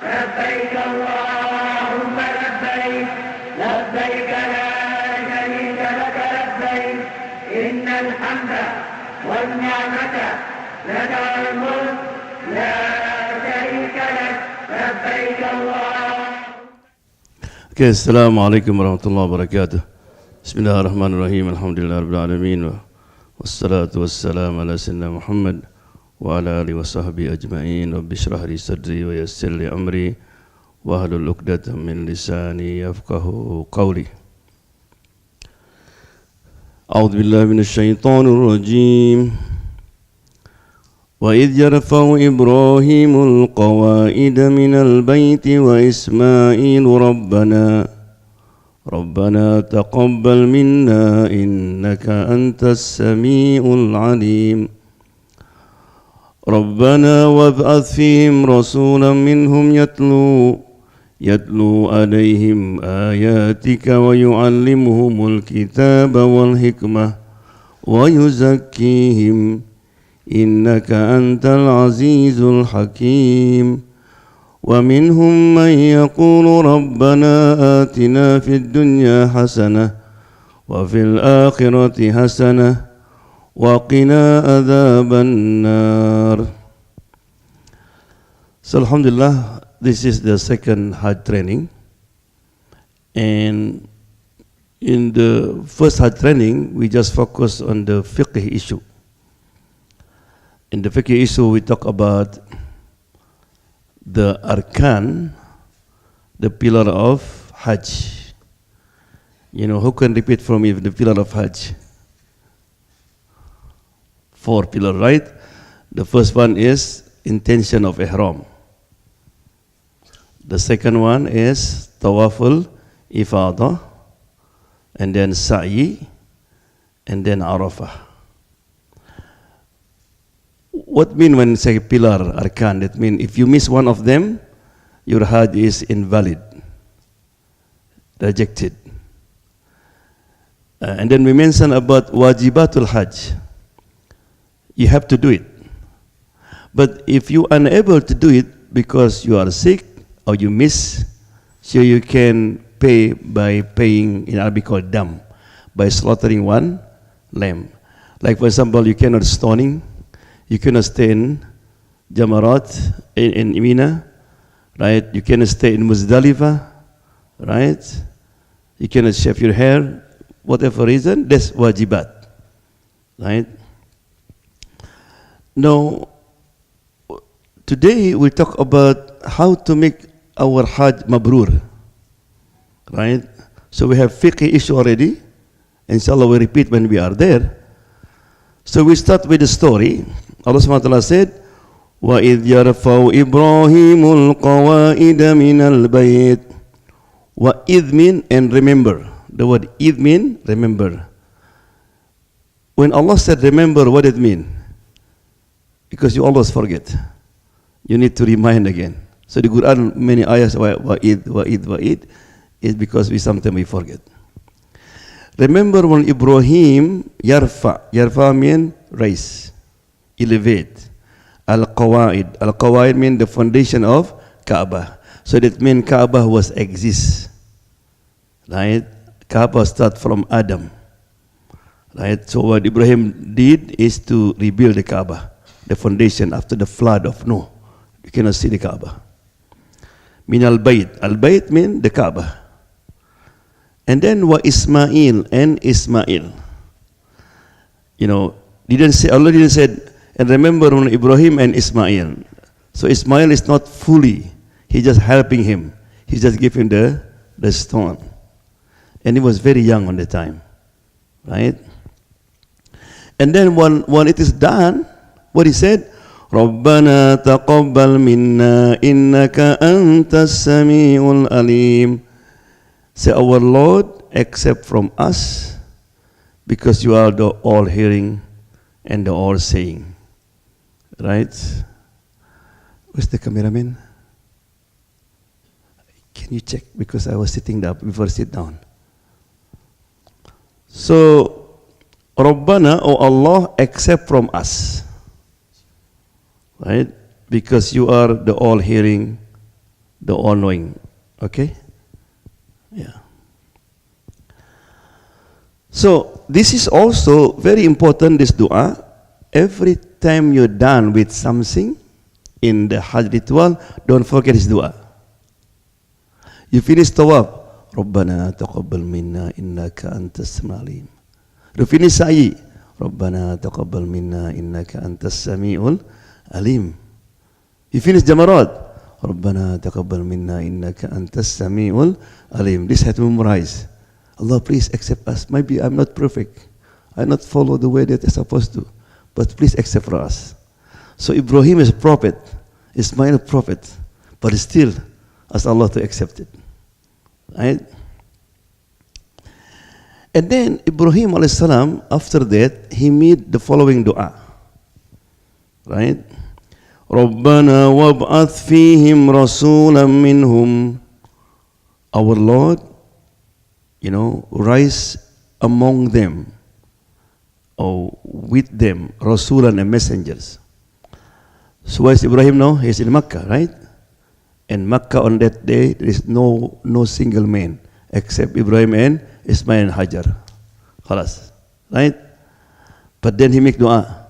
لبيك اللهم لبيك لبيك لا شريك لك لبيك إن الحمد والنعمة لك والملك لا شريك لك لبيك الله. Okay, Assalamualaikum warahmatullahi wabarakatuh. Bismillahirrahmanirrahim. Alhamdulillahirabbil alamin. Wassalatu wassalamu ala sayyidina Muhammad wa ala alihi wa sahbihi ajma'in. Rabbi shrah li sadri wa yassir li amri wa hlul 'uqdatam min lisani yafqahu qawli. A'udzu billahi minasy syaithanir rajim. وإذ يرفع إبراهيم القواعد من البيت وإسماعيل ربنا تقبل منا إنك أنت السميع العليم ربنا وابعث فيهم رسولا منهم يتلو عليهم آياتك ويعلمهم الكتاب والحكمة ويزكيهم إنك أنت العزيز الحكيم ومنهم من يقول ربنا آتنا في الدنيا حسنة وفي الآخرة حسنة وقنا عذاب النار. So Alhamdulillah, this is the second Hajj training, and in the first Hajj training we just focus on the fiqh issue. In the fiqh issue, we talk about the arkan, the pillar of Hajj. You know, who can repeat for me the pillar of Hajj? 4 pillars, right? The first one is intention of Ihram. The second one is Tawaful Ifadah, and then Sa'i, and then Arafat. What mean when say pillar, arkan? That means if you miss one of them, your Hajj is invalid, rejected. And then we mention about wajibatul Hajj. You have to do it. But if you are unable to do it because you are sick or you miss, so you can pay by paying, in Arabic called dam, by slaughtering one lamb. Like for example, you cannot stoning. You cannot stay in Jamarat, in Mina, right? You cannot stay in Muzdalifah, right? You cannot shave your hair, whatever reason, that's wajibat, right? Now, today we talk about how to make our Hajj mabrur, right? So we have fiqh issue already. Inshallah we repeat when we are there. So we start with the story. Allah SWT said, وَإِذْ يَرْفَعُ إِبْرَاهِيمُ الْقَوَائِدَ مِنَ الْبَيْتِ. وَإِذْ mean and remember. The word إِذْ mean remember. When Allah said remember, what did it mean? Because you always forget. You need to remind again. So the Quran, many ayahs, وَإِذْ is because sometimes we forget. Remember when Ibrahim yarfa mean raise, elevate. Al-Qawaid mean the foundation of Kaaba. So that means Kaaba was exist, right? Kaaba start from Adam, right? So what Ibrahim did is to rebuild the Kaaba, the foundation after the flood of Noah. You cannot see the Kaaba. Min al-Bayt. Al-Bayt mean the Kaaba. And then wa Ismail and Ismail. You know, Allah didn't say, and remember when Ibrahim and Ismail. So Ismail is not fully, he's just helping him. He just gave him the stone. And he was very young on the time, right? And then when it is done, what he said, رَبَّنَا تَقَبَّلْ مِنَّا إِنَّكَ أَنْتَ السَّمِيعُ الْعَلِيمُ. Say, our Lord, accept from us, because you are the all-hearing and the all-seeing. Right? Where's the cameraman? Can you check? Because I was sitting up before I sit down. So, Rabbana, O Allah, accept from us. Right? Because you are the all-hearing the all-knowing. Okay? Yeah. So, this is also very important, this dua. Every time you're done with something in the Hajj ritual, don't forget this dua. You finish Tawaf, Rabbana taqabbal minna innaka antas samiul alim. You finish Sa'i, Rabbana taqabbal minna innaka antas samiul alim. You finish Jamarat, Rabbana taqabbal minna innaka antas samiul alim. This has to memorize. Allah, please accept us. Maybe I'm not perfect. I not follow the way that I'm supposed to. But please accept for us. So Ibrahim is a prophet. Ismail a prophet. But still, ask Allah to accept it. Right? And then Ibrahim alayhis salam, after that, he made the following dua. Right? رَبَّنَا وَابْعَثْ فِيهِمْ رَسُولًا مِّنْهُمْ. Our Lord, rise among them, or with them, Rasulan and messengers. So where is Ibrahim now? He's in Makkah, right? And Makkah on that day, there is no single man, except Ibrahim and Ismail and Hajar. Khalas, right? But then he make dua.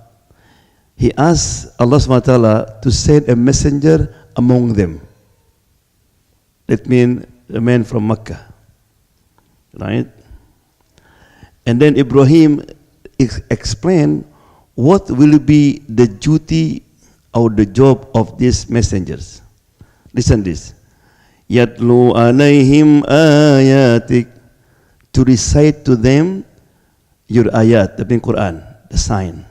He asked Allah subhanahu wa ta'ala to send a messenger among them. That means a man from Makkah. Right? And then Ibrahim explained what will be the duty or the job of these messengers. Listen this. Yatlu alayhim ayatik. To recite to them your ayat, the Quran, the sign.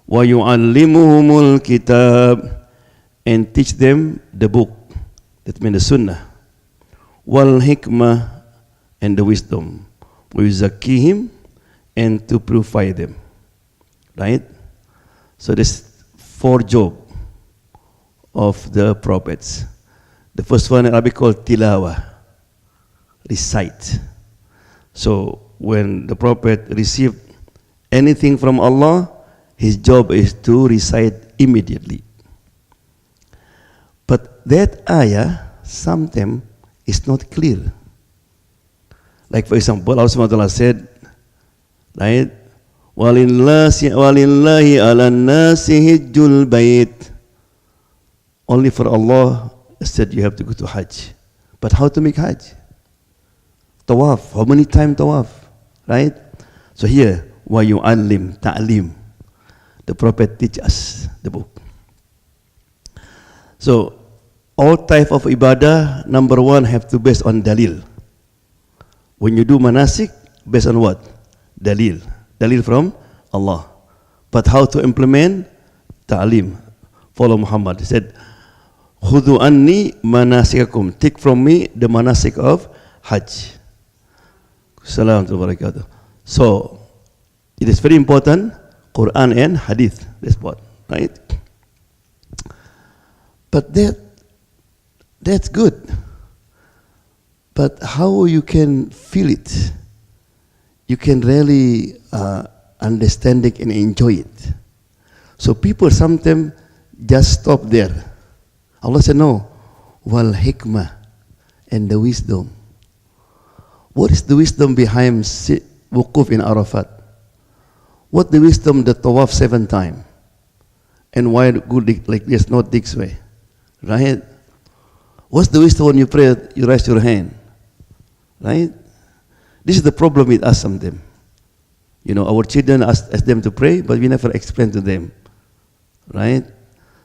Wa yu'allimuhumul kitab. And teach them the book. That means the sunnah. Wal hikmah. And the wisdom. وَيُزَكِّيهِمْ, and to purify them. Right? So there's 4 jobs of the prophets. The first one in Arabic called tilawa, recite. So when the prophet received anything from Allah, his job is to recite immediately. But that ayah sometimes is not clear. Like for example, Allah subhanahu wa ta'ala said, right? وَلِلَّهِ عَلَى النَّاسِ هِجُّ الْبَيْتِ. Only for Allah said you have to go to Hajj. But how to make Hajj? Tawaf. How many times Tawaf? Right? So here, وَيُعَلِّمْ ta'lim. The Prophet teach us the book. So, all type of ibadah, number 1 have to base on dalil. When you do manasik, based on what? Dalil. Dalil from Allah. But how to implement? Ta'lim. Follow Muhammad. He said, Khudu anni manasikakum. Take from me the manasik of Hajj. Assalamu alaikum. So, it is very important, Quran and Hadith. That's what, right? But that's good. But how you can feel it? You can really understand it and enjoy it. So people sometimes just stop there. Allah said no. Wal hikmah, and the wisdom. What is the wisdom behind wukuf in Arafat? What the wisdom the Tawaf 7 times? And why go like this, not this way? Right? What's the wisdom when you pray, you raise your hand? Right? This is the problem with us sometimes. Our children ask them to pray, but we never explain to them. Right?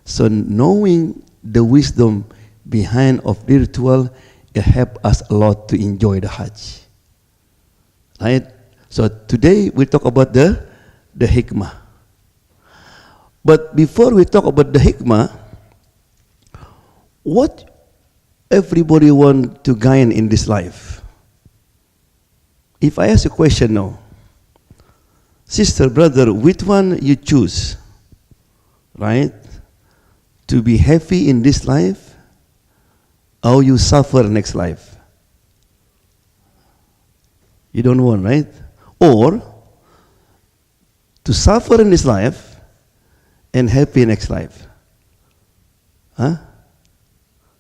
So knowing the wisdom behind of the ritual, it helps us a lot to enjoy the Hajj. Right? So today we talk about the hikmah. But before we talk about the hikmah, what everybody want to gain in this life? If I ask a question now, sister, brother, which one you choose? Right? To be happy in this life, or you suffer next life? You don't want, right? Or to suffer in this life and happy next life? Huh?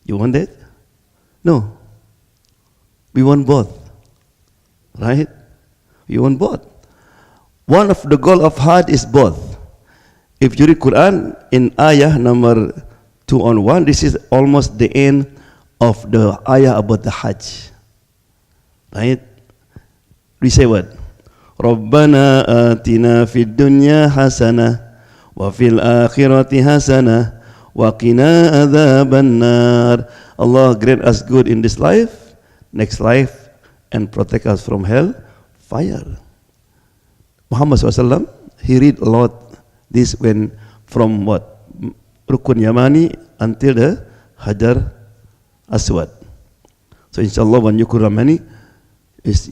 You want that? No. We want both. Right? We want both. One of the goal of Hajj is both. If you read Quran in ayah number 2:1, this is almost the end of the ayah about the Hajj. Right? We say what? Rabbana atina fid dunya hasanah wa fil akhirati hasanah wa qina adzaban nar. Allah grant us good in this life, next life, and protect us from hell fire. Muhammad SAW, he read a lot this when from what? Rukun Yamani until the Hajar Aswad. So inshallah when Rukun Yamani is,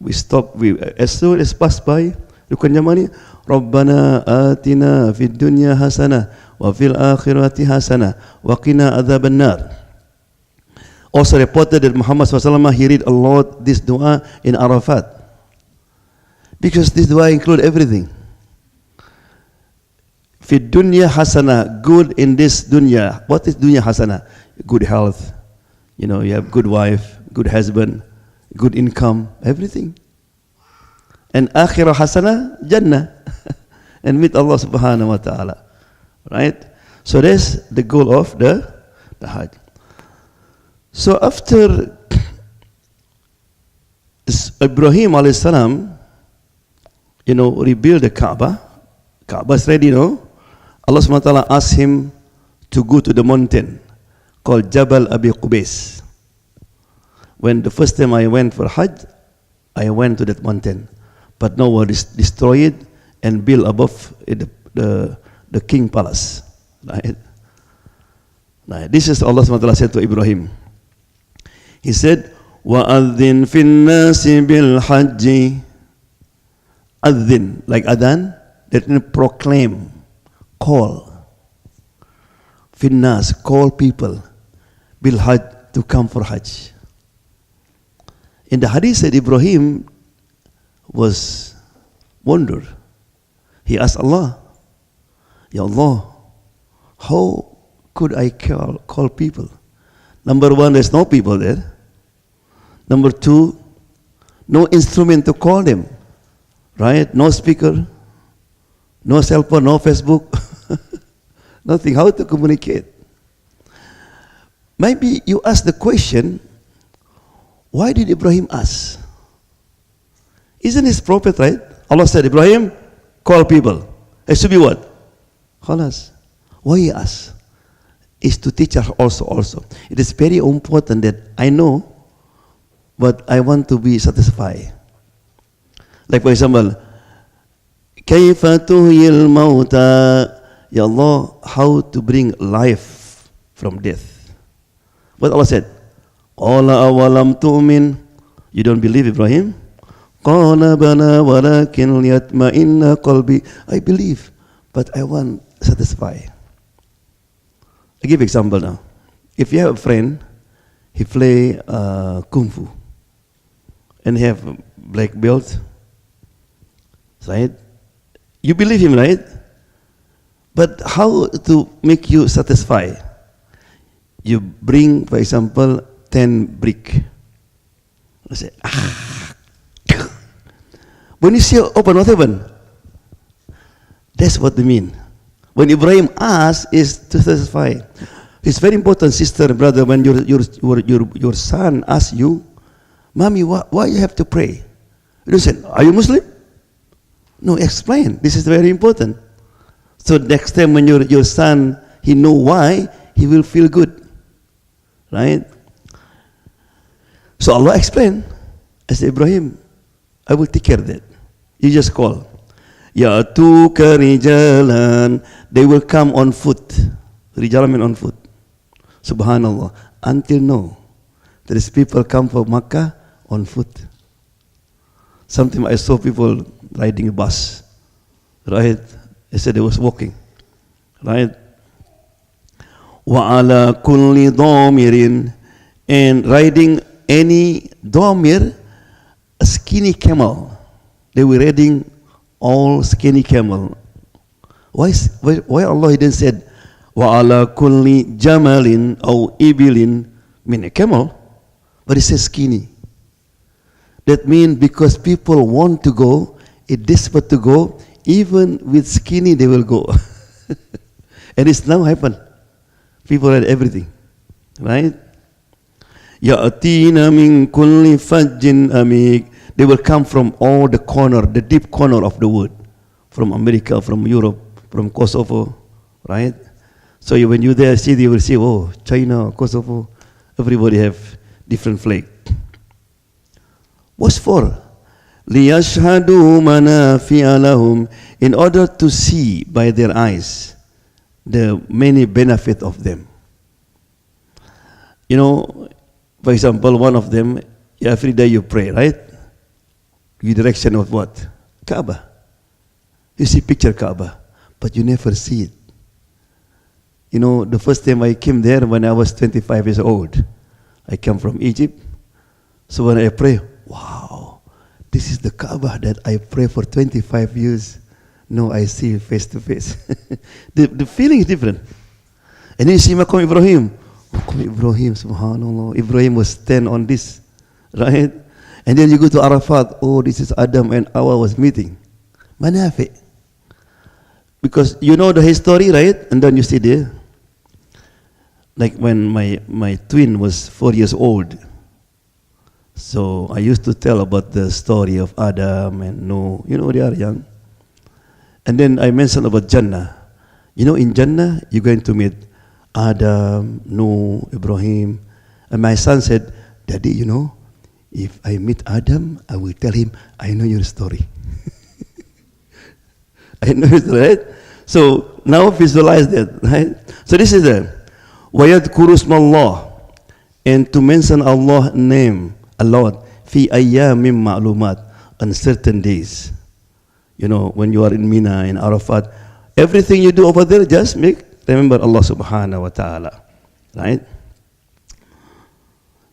we stop, as soon as pass by Rukun Yamani, Rabbana atina fid dunya hasanah wa fil akhirati hasanah wa qina adzaban nar. Also reported that Muhammad SAW, he read a lot this dua in Arafat. Because this dua include everything. Fid dunya hasana, good in this dunya. What is dunya hasana? Good health. You have good wife, good husband, good income, everything. And akhirah hasana, Jannah. And meet Allah subhanahu wa ta'ala. Right? So that's the goal of the Hajj. So after Ibrahim alayhi salam, rebuild the Kaaba. Kaaba is ready, Allah subhanahu wa ta'ala asked him to go to the mountain called Jabal Abi Qubais. When the first time I went for Hajj, I went to that mountain. But now it is destroyed and built above the king palace. Right? This is Allah subhanahu wa ta'ala said to Ibrahim. He said, وَأَذِّن فِي النَّاسِ بِالْحَجِّ. Adhin, like adhan, that means proclaim, call. Finnas, call people, bil hajj, to come for Hajj. In the hadith said Ibrahim was wondered. He asked Allah, Ya Allah, how could I call people? Number one, there's no people there. Number two, no instrument to call them. Right? No speaker, no cell phone, no Facebook, nothing. How to communicate? Maybe you ask the question, why did Ibrahim ask? Isn't his prophet, right? Allah said, Ibrahim, call people. It should be what? Khalas. Why he asked? Is to teach us also. It is very important that I know, but I want to be satisfied. Like for example, Kaifa tuhyil mauta. Ya Allah, how to bring life from death. What Allah said? Qala awalam tu'min. You don't believe, Ibrahim? Qala bala walakin liyatma'inna qalbi. I believe, but I want satisfy. I give example now. If you have a friend, he play kung fu, and he have black belt. Right? You believe him, right? But how to make you satisfied? You bring, for example, 10 brick. I say, when you see open, what happened? That's what they mean. When Ibrahim asks, is to satisfy. It's very important, sister and brother, when your son asks you, Mommy, why you have to pray? You don't say, are you Muslim? No, explain. This is very important. So next time when your son, he know why, he will feel good. Right? So Allah explained. I said, Ibrahim, I will take care of that. You just call. Ya'tuka rijalan. They will come on foot. Rijalan mean on foot. Subhanallah. Until now, there is people come from Makkah on foot. Sometimes I saw people riding a bus, right? They said they was walking, right? وَعَلَى كُلِّ ضَامِرٍ. And riding any dhamir, a skinny camel. They were riding all skinny camel. Why Allah didn't say, وَعَلَى كُلِّ جَمَلٍ أَوْ إِبِلٍ mean a camel, but it says skinny. That means because people want to go, it's desperate to go, even with skinny they will go. And it's now happened. People had everything, right? يَأْتِينَ مِنْ كُلِّ فَجٍّ أَمِيقٍ. They will come from all the corner, the deep corner of the world. From America, from Europe, from Kosovo, right? So when you there see, you will see, oh, China, Kosovo, everybody have different flag. What's for? لِيَشْهَدُوا مَنَافِعَ لَهُمْ. In order to see by their eyes the many benefit of them. You know, for example, one of them, every day you pray, right? You direction of what? Kaaba. You see picture Kaaba, but you never see it. You know, the first time I came there when I was 25 years old, I come from Egypt. So when I pray, wow, this is the Kaaba that I pray for 25 years. No, I see face to face. The feeling is different. And then you see Maqam Ibrahim. Maqam Ibrahim, subhanallah. Ibrahim was 10 on this, right? And then you go to Arafat. Oh, this is Adam and Hawa was meeting. Manafi. Because you know the history, right? And then you see there. Like when my twin was 4 years old. So I used to tell about the story of Adam and Noah. You know, they are young. And then I mentioned about Jannah. You know, in Jannah, you're going to meet Adam, Noah, Ibrahim. And my son said, Daddy, you know, if I meet Adam, I will tell him, I know your story. I know it, right? So now visualize that, right? So this is the وَيَذْكُرُ اسْمَ اللَّهِ, and to mention Allah's name a lot, فِي أَيَّامٍ مَعْلُومَاتٍ, on certain days. You know, when you are in Mina, in Arafat, everything you do over there, just remember Allah subhanahu wa ta'ala, right?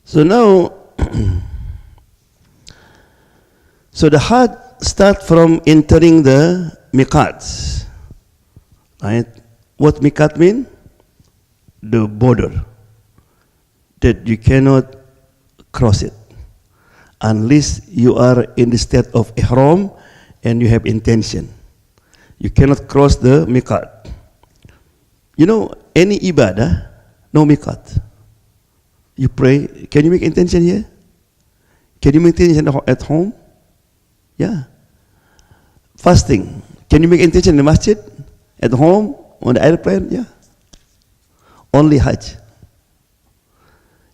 So now, so the Hajj start from entering the miqats, right? What miqat mean? The border, that you cannot cross it unless you are in the state of Ihram and you have intention. You cannot cross the miqat. You know, any ibadah, no miqat. You pray, can you make intention here? Can you make intention at home? Yeah. Fasting, can you make intention in the masjid? At home? On the airplane? Yeah. Only Hajj.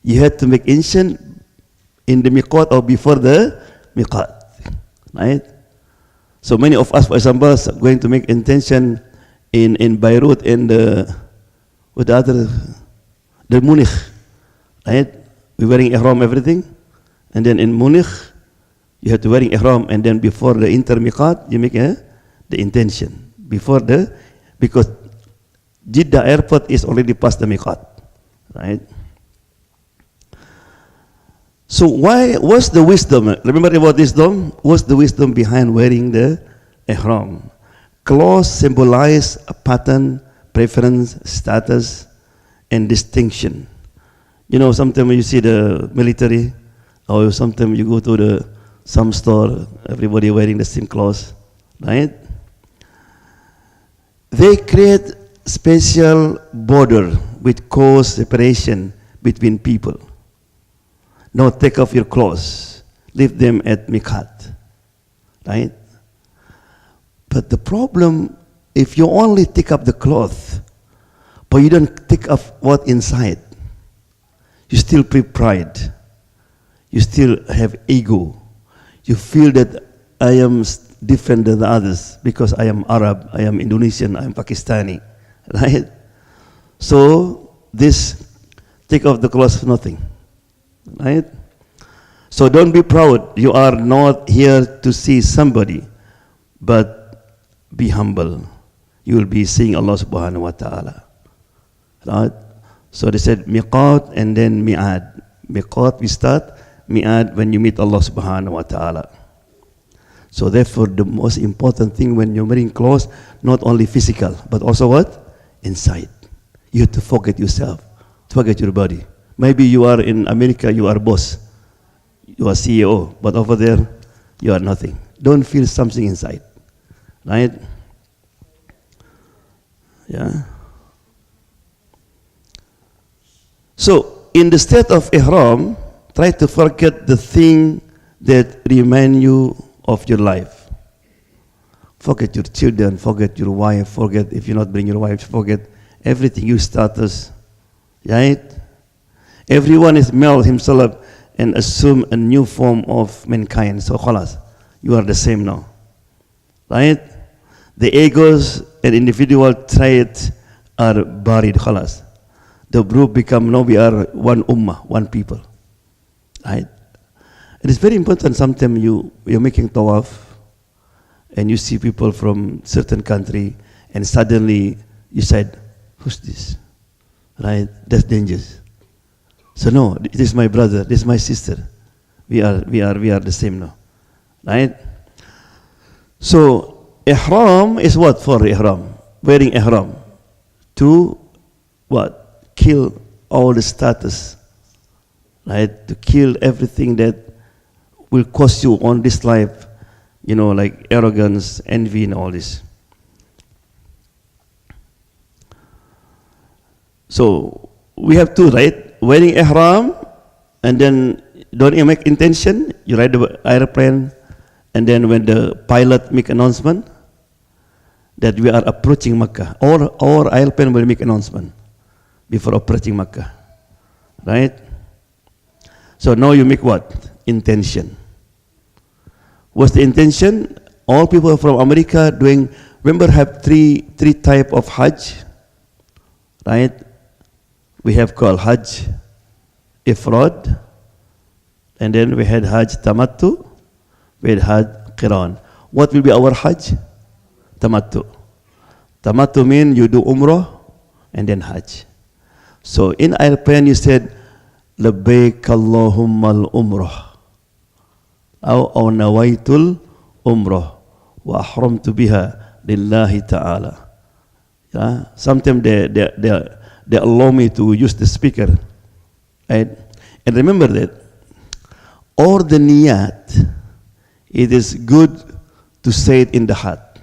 You had to make intention in the miqat or before the miqat, right? So many of us, for example, are going to make intention in Beirut and with the other, the Munich, right? We're wearing ihram, everything, and then in Munich, you have to wearing ihram, and then before the inter miqat, you make the intention before because Jeddah airport is already past the miqat, right? So what's the wisdom? Remember about wisdom? What's the wisdom behind wearing the ihram? Clothes symbolize a pattern, preference, status, and distinction. You know, sometimes you see the military, or sometimes you go to some store, everybody wearing the same clothes, right? They create special border with cause separation between people. No, take off your clothes, leave them at miqat, right? But the problem, if you only take up the cloth, but you don't take off what inside, you still feel pride, you still have ego, you feel that I am different than the others because I am Arab, I am Indonesian, I am Pakistani, right? So this take off the clothes for nothing, right? So don't be proud. You are not here to see somebody, but be humble. You will be seeing Allah subhanahu wa ta'ala, right? So they said miqat and then mi'ad. Miqat we start, mi'ad when you meet Allah subhanahu wa ta'ala. So therefore the most important thing when you're wearing clothes, not only physical, but also what? Inside. You have to forget yourself, forget your body. Maybe you are in America, you are boss, you are CEO, but over there, you are nothing. Don't feel something inside, right? Yeah. So, in the state of Ihram, try to forget the thing that remind you of your life. Forget your children, forget your wife, forget if you not bring your wife, forget everything, your status, right? Everyone is melt himself and assume a new form of mankind. So khalas, you are the same now, right? The egos and individual traits are buried, khalas. The group become, now we are one ummah, one people, right? It is very important. Sometimes you're making tawaf and you see people from certain country and suddenly you said, who's this? Right? That's dangerous. So no, this is my brother, this is my sister. We are the same now. Right? So Ihram is what for Ihram? Wearing Ihram. To what? Kill all the status. Right? To kill everything that will cost you on this life, you know, like arrogance, envy, and all this. So we have two, right? Wearing ihram, and then don't you make intention. You ride the airplane, and then when the pilot make announcement that we are approaching Makkah, or airplane will make announcement before approaching Makkah, right? So now you make what? Intention. What's the intention? All people from America doing, remember have three type of Hajj, right? We have called Hajj Ifrad, and then we had Hajj Tamattu, we had Hajj Qiran. What will be our Hajj? Tamattu. Tamattu means you do Umrah and then Hajj. So in airplane you said, Labbaik Allahumma al-Umrah. أو نويت الأمرة وأحرمت بها لله تعالى. Yeah? Sometimes they allow me to use the speaker, right? And remember that all the niyat, it is good to say it in the heart.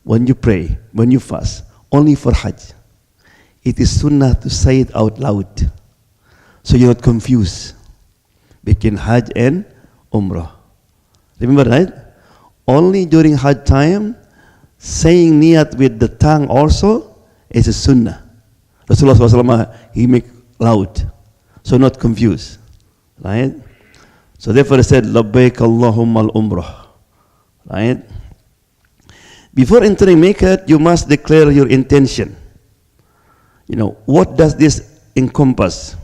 When you pray, when you fast, only for Hajj. It is sunnah to say it out loud, so you're not confused between Hajj and Umrah. Remember, right? Only during Hajj time, saying niyat with the tongue also is a sunnah. Rasulullah SAW, he make loud, so not confused, right? So therefore he said, Labbaik Allahumma al-Umrah, right? Before entering Mecca, you must declare your intention. You know, what does this encompass?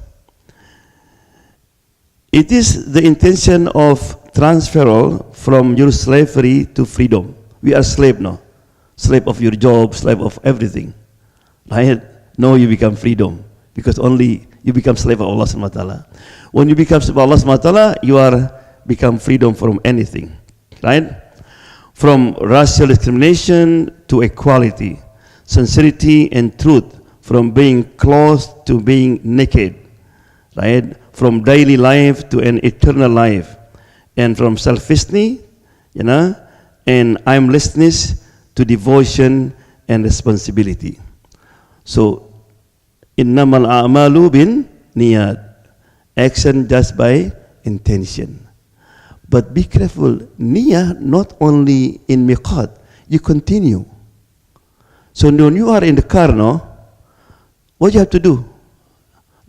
It is the intention of transferal from your slavery to freedom. We are slave now. Slave of your job, slave of everything. Right? Now you become freedom. Because only you become slave of Allah subhanahu wa ta'ala. When you become slave of Allah subhanahu wa ta'ala, you are become freedom from anything. Right? From racial discrimination to equality. Sincerity and truth. From being clothed to being naked. Right? From daily life to an eternal life, and from selfishness, you know, and aimlessness to devotion and responsibility. So, innamal a'malu bin niyat, action just by intention. But be careful, niyah not only in miqat, you continue. So when you are in the car now, what you have to do?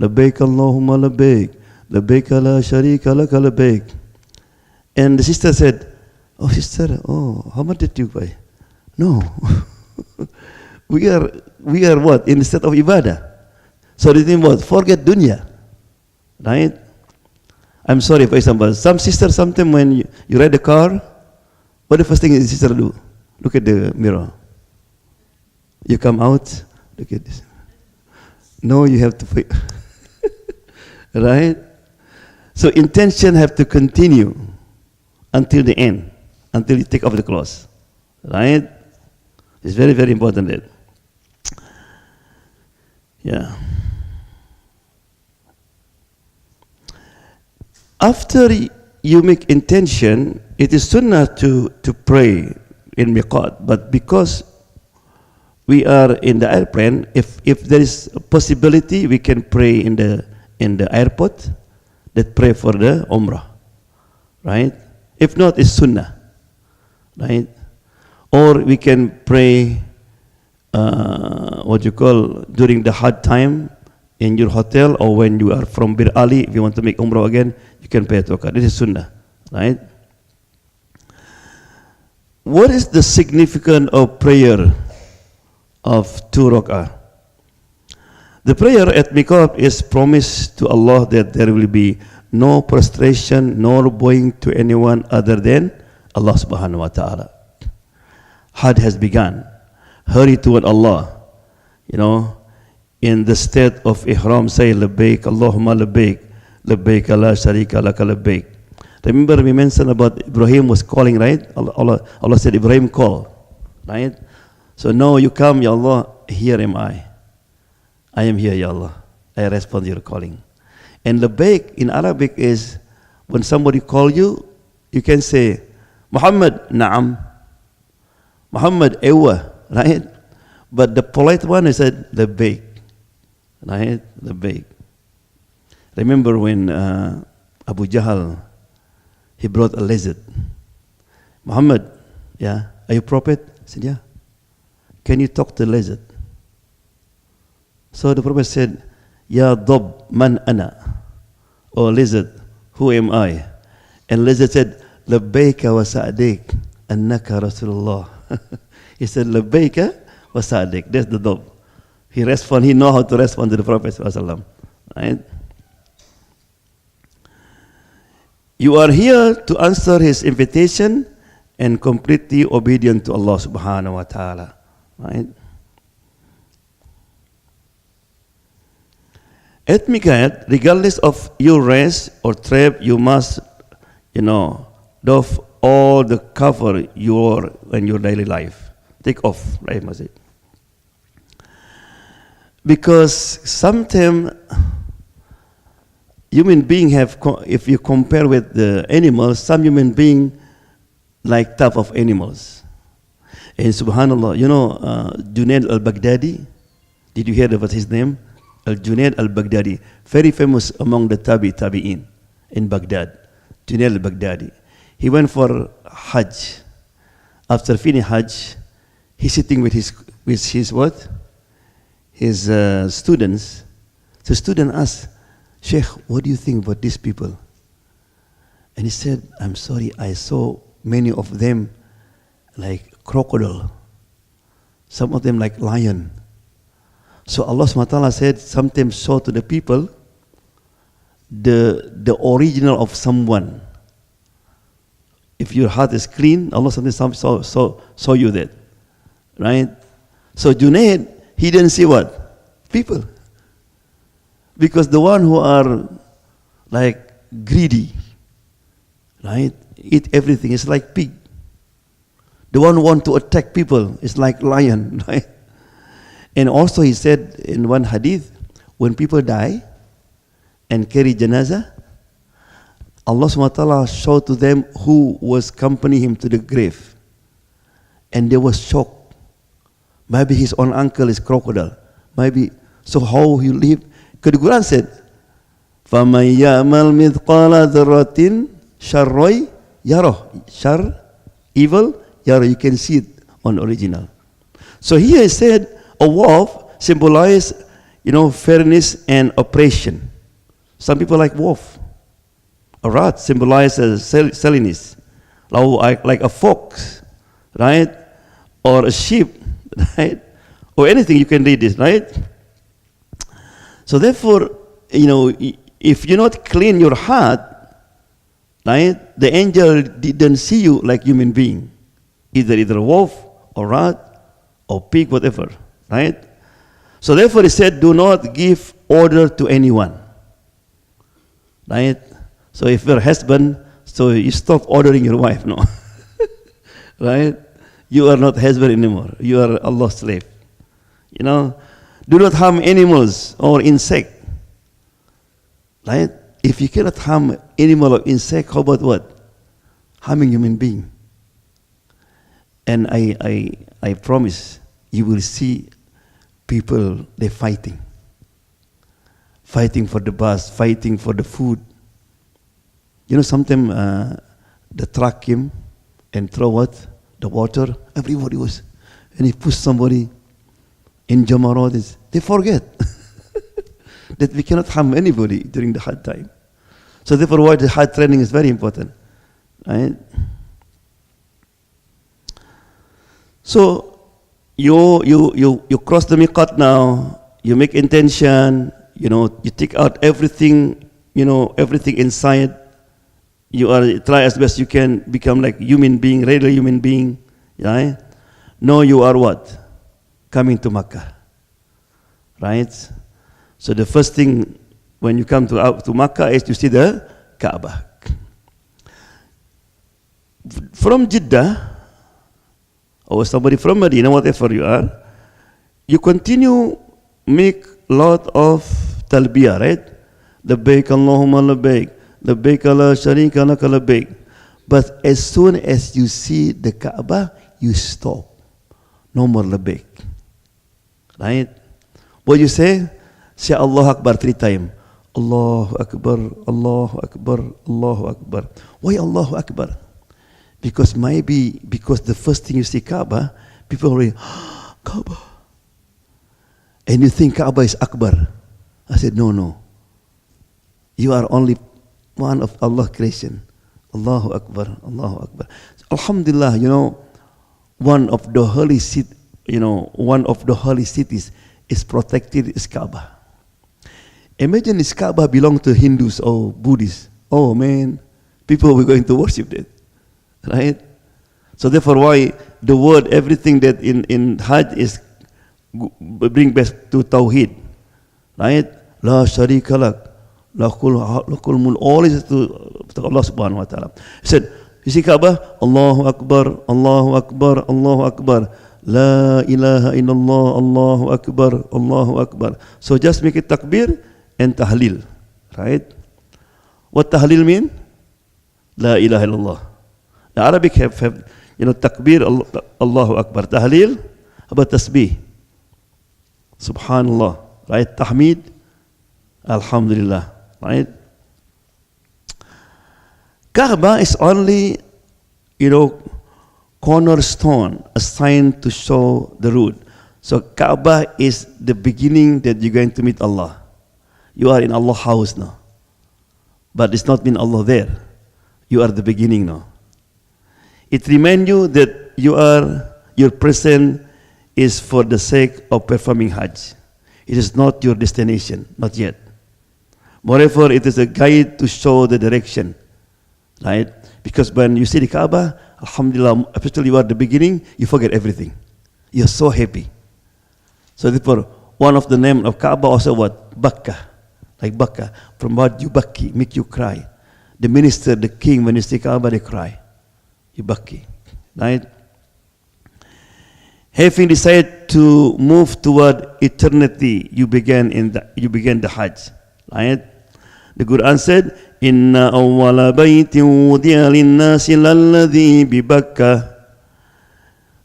Labbaik Allahumma labbaik, labbaik la sharika laka labbaik. And the sister said, oh sister, oh, how much did you buy? No. we are what? In the state of ibadah. So the thing was, forget dunya. Right? I'm sorry for example, some sisters, sometimes when you ride the car, what the first thing the sister do? Look at the mirror. You come out, look at this. No, you have to pay. Right? So intention have to continue until the end, until you take off the clothes. Right? It's very, very important that. Yeah. After you make intention, it is sunnah to pray in miqat. But because we are in the airplane, if there is a possibility, we can pray in the airport. That pray for the umrah, right? If not, it's sunnah, right? Or we can pray during the Hajj time in your hotel, or when you are from Bir Ali, if you want to make umrah again, you can pray 2 rakah. This is sunnah, right? What is the significance of prayer of 2 rakah? The prayer at Miqat is promise to Allah that there will be no prostration nor bowing to anyone other than Allah subhanahu wa ta'ala. Hajj has begun. Hurry toward Allah. You know, in the state of Ihram, say labbaik, Allahumma labbaik, labbaik la sharika laka labbaik. Remember we mentioned about Ibrahim was calling, right? Allah said, Ibrahim call, right? So now you come, Ya Allah, here am I. I am here, Ya Allah. I respond to your calling. And labbaik in Arabic is when somebody call you, you can say, Muhammad, na'am. Muhammad, ewa, right? But the polite one is said, labbaik, right? Labbaik. Remember when Abu Jahl, he brought a lizard. Muhammad, yeah, are you prophet? I said, yeah. Can you talk to the lizard? So the Prophet said, Ya Dab, man ana? O lizard, who am I? And lizard said, Labbaika wa sa'adik, annaka Rasulullah. He said, Labbaika wa sa'adik. That's the Dab. He know how to respond to the Prophet ﷺ. Right? You are here to answer his invitation and completely obedient to Allah subhanahu wa ta'ala. Right? At Miqat, regardless of your race or tribe, you must, doff all the cover you wore in your daily life. Take off, right, must it? Because sometimes human beings have, if you compare with the animals, some human beings like type of animals. And subhanallah, Junaid al-Baghdadi, did you hear about his name? Al-Junaid al-Baghdadi, very famous among the tabi'in in Baghdad. Junaid al-Baghdadi. He went for Hajj. After finishing Hajj, he's sitting with his what? His students. The student asked, Sheikh, what do you think about these people? And he said, I'm sorry, I saw many of them like crocodile. Some of them like lion. So Allah SWT said, sometimes show to the people the original of someone. If your heart is clean, Allah sometimes show you that. Right? So Junaid, he didn't see what? People. Because the one who are like greedy, right? Eat everything, it's like pig. The one who want to attack people is like lion, right? And also he said in one hadith, when people die and carry janazah, Allah SWT showed to them who was accompanying him to the grave. And they were shocked. Maybe his own uncle is crocodile. Maybe, so how he live? Because the Quran said, فَمَنْ يَعْمَلْ مِثْقَالَ ذَرَّةٍ شَرًّا يَرَهُ. Shar, evil, yara, you can see it on original. So here it said, a wolf symbolizes, fairness and oppression. Some people like wolf. A rat symbolizes silliness, like a fox, right? Or a sheep, right? Or anything, you can read this, right? So therefore, if you not clean your heart, right, the angel didn't see you like human being, either a wolf or rat or pig, whatever, right? So therefore he said, do not give order to anyone, right? So if you're a husband, so you stop ordering your wife, no, right? You are not husband anymore. You are Allah's slave. Do not harm animals or insect. Right? If you cannot harm animal or insect, how about what? Harming human being. And I promise you will see people, they're fighting. Fighting for the bus, fighting for the food. You know, sometimes the truck came and throw what? The water. Everybody was, and he pushed somebody in Jamarat. They forget that we cannot harm anybody during the Hajj time. So therefore, why the Hajj training is very important, right? So you cross the miqat now. You make intention. You know, you take out everything. You know, everything inside. You are try as best you can become like human being, regular human being. Right? Now you are what? Coming to Makkah. Right? So the first thing when you come to Makkah is to see the Kaaba. From Jeddah, or somebody from Medina, whatever you are, you continue make lot of talbiyah, right? Labbaik Allahumma labbaik, labbaik la sharika laka labbaik. But as soon as you see the Kaaba, you stop. No more labbaik. Right? What you say? Say Allahu Akbar 3 times. Allahu Akbar, Allahu Akbar, Allahu Akbar. Why Allahu Akbar? Because the first thing you see Kaaba, people already, Kaaba. And you think Kaaba is Akbar. I said, no. You are only one of Allah's creation. Allahu Akbar, Allahu Akbar. Alhamdulillah, you know, one of the holy cities is protected is Kaaba. Imagine this Kaaba belong to Hindus or Buddhists. Oh man, people were going to worship that. Right? So therefore why the word, everything that in Hajj is bring back to Tawheed. Right? La sharika lak, lakul mul, all is to Allah subhanahu wa ta'ala. He said, you see Kaaba? Allahu Akbar, Allahu Akbar, Allahu Akbar. La ilaha illallah, Allahu Akbar, Allahu Akbar. So just make it takbir and tahlil. Right? What tahlil mean? La ilaha illallah. The Arabic have takbir, Allahu Akbar. Tahlil, about tasbih. Subhanallah. Right? Tahmid, Alhamdulillah. Right? Kaaba is only, cornerstone, a sign to show the route. So Kaaba is the beginning that you're going to meet Allah. You are in Allah's house now. But it's not mean Allah there. You are the beginning now. It reminds you that your present is for the sake of performing Hajj. It is not your destination, not yet. Moreover, it is a guide to show the direction. Right? Because when you see the Kaaba, Alhamdulillah, especially you are the beginning, you forget everything. You're so happy. So therefore, one of the name of Kaaba also what? Bakka. Like Bakka. From what you bakki, make you cry. The minister, the king, when you see Kaaba, they cry. You bakki. Right? Having decided to move toward eternity, you began the Hajj. Right? The Quran said, Inna awwala baytin wudi'a linnasi lalladhi bi Bakkah.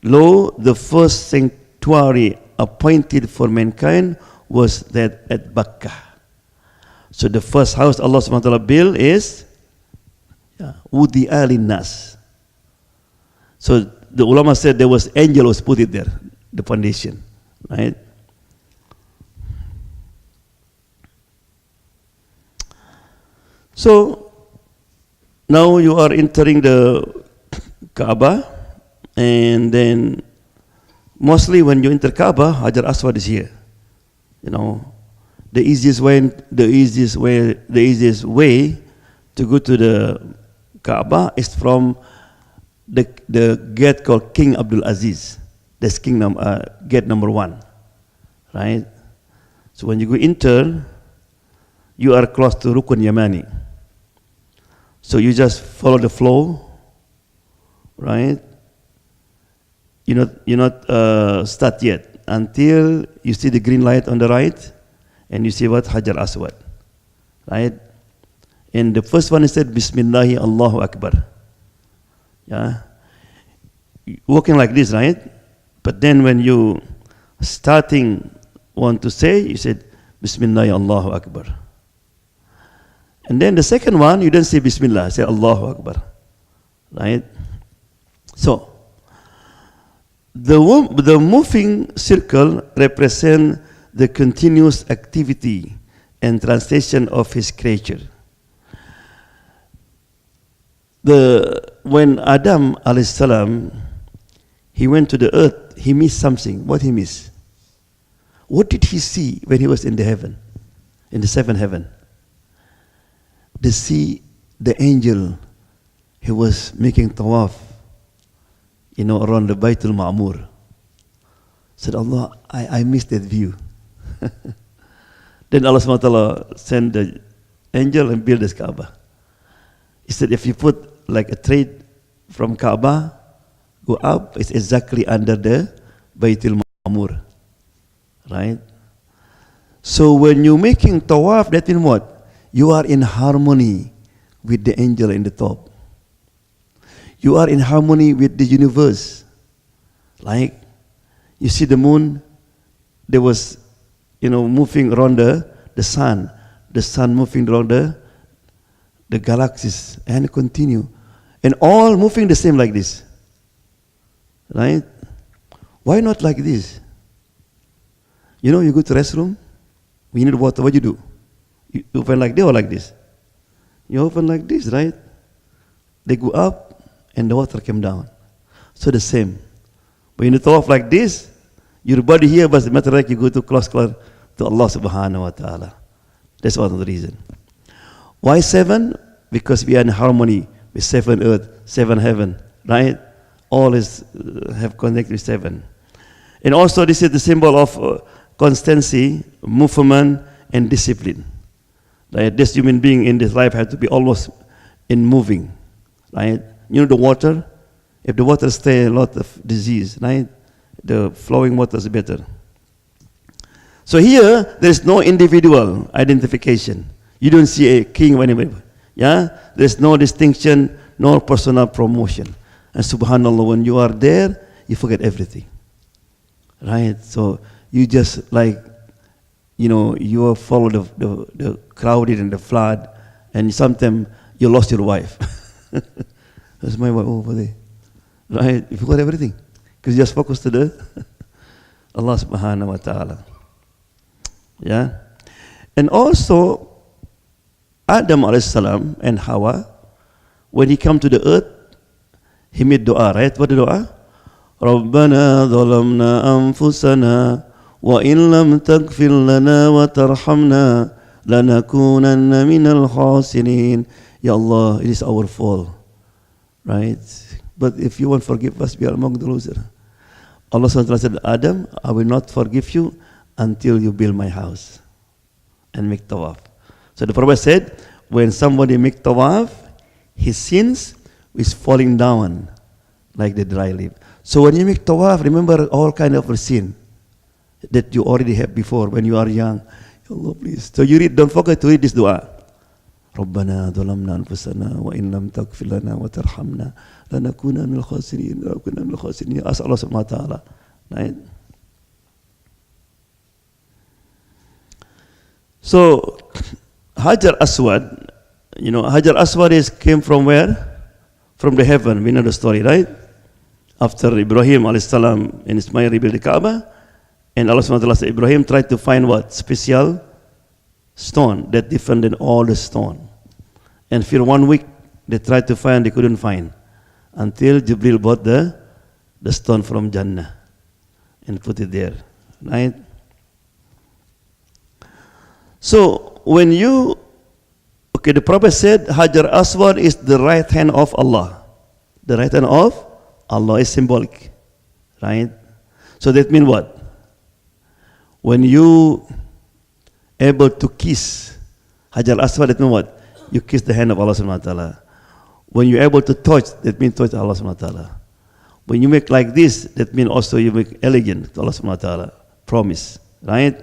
Lo, the first sanctuary appointed for mankind was that at Bakkah. So the first house Allah subhanahu wa ta'ala built is wudi'a linnas. So the ulama said there was angel was put it there, the foundation. Right? So now you are entering the Kaaba, and then mostly when you enter Kaaba, Hajar Aswad is here. The easiest way to go to the Kaaba is from the gate called King Abdul Aziz. That's gate number 1, right? So when you go enter, you are close to Rukun Yamani. So you just follow the flow, right? You're not start yet. until you see the green light on the right, and you see what? Hajar Aswad, right? And the first one is said, Bismillahi Allahu Akbar. Yeah, walking like this, right? But then when you want to say, you said, Bismillahi Allahu Akbar. And then the second one, you don't say Bismillah, say Allahu Akbar, right? So, the moving circle represents the continuous activity and translation of his creature. When Adam alayhi salam, he went to the earth, he missed something. What he missed? What did he see when he was in the heaven, in the seventh heaven? The angel, he was making tawaf, around the Baitul Ma'mur. Said, Allah, I missed that view. Then Allah SWT sent the angel and built this Kaaba. He said, if you put like a thread from Kaaba, go up, it's exactly under the Baitul Ma'mur. Right? So when you're making tawaf, that means what? You are in harmony with the angel in the top. You are in harmony with the universe. Like, you see the moon, there was, moving around the sun. The sun moving around the galaxies and continue. And all moving the same like this. Right? Why not like this? You go to the restroom, you need water, what you do? You open like this or like this? You open like this, right? They go up and the water came down. So the same. When you tawaf like this, your body here, but the matter like you go to close to Allah subhanahu wa ta'ala. That's one of the reason. Why 7? Because we are in harmony with 7 earth, 7 heaven, right? All is have connected with 7. And also this is the symbol of constancy, movement, and discipline. Right? This human being in this life has to be almost in moving. Right? The water, if the water stays, a lot of disease, right? The flowing water is better. So here, there is no individual identification. You don't see a king or anybody. Yeah? There's no distinction, no personal promotion. And subhanAllah, when you are there, you forget everything. Right? So you just you follow the crowded and the flood, and sometimes you lost your wife. That's my wife over there. Right? You forgot everything. Because you just focus to the Allah subhanahu wa ta'ala. Yeah? And also, Adam alayhi salam and Hawa, when he come to the earth, he made dua, right? What the dua? رَبَّنَا ظَلَمْنَا أَنفُسَنَا وَإِن لَمْ تَغْفِرْ لَنَا وَتَرْحَمْنَا لَنَكُونَنَّ مِنَ الْخَاسِرِينَ. Ya Allah, it is our fault. Right? But if you won't forgive us, we are among the losers. Allah SWT said, Adam, I will not forgive you until you build my house and make tawaf. So the Prophet said, when somebody make tawaf, his sins is falling down like the dry leaf. So when you make tawaf, remember all kind of sin that you already have before when you are young. Allah, please. So you read, don't forget to read this dua. ربنا ظلمنا أنفسنا وإن لم تغفر لنا وترحمنا لنكون من الخاسرين. Ask Allah subhanahu wa ta'ala. Right? So Hajar Aswad, Hajar Aswad came from where? From the heaven. We know the story, right? After Ibrahim alayhi salam and Ismail rebuilt the Kaaba, and Allah subhanahu wa ta'ala said, Ibrahim tried to find what? Special stone that different than all the stone. And for 1 week, they tried to find, they couldn't find. Until Jibril bought the stone from Jannah and put it there. Right? So, the Prophet said, Hajar Aswad is the right hand of Allah. The right hand of Allah is symbolic. Right? So that means what? When you able to kiss Hajar Aswad, that means what? You kiss the hand of Allah subhanahu wa ta'ala. When you're able to touch, that means touch Allah subhanahu wa ta'ala. When you make like this, that means also you make elegant to Allah subhanahu wa ta'ala. Promise, right?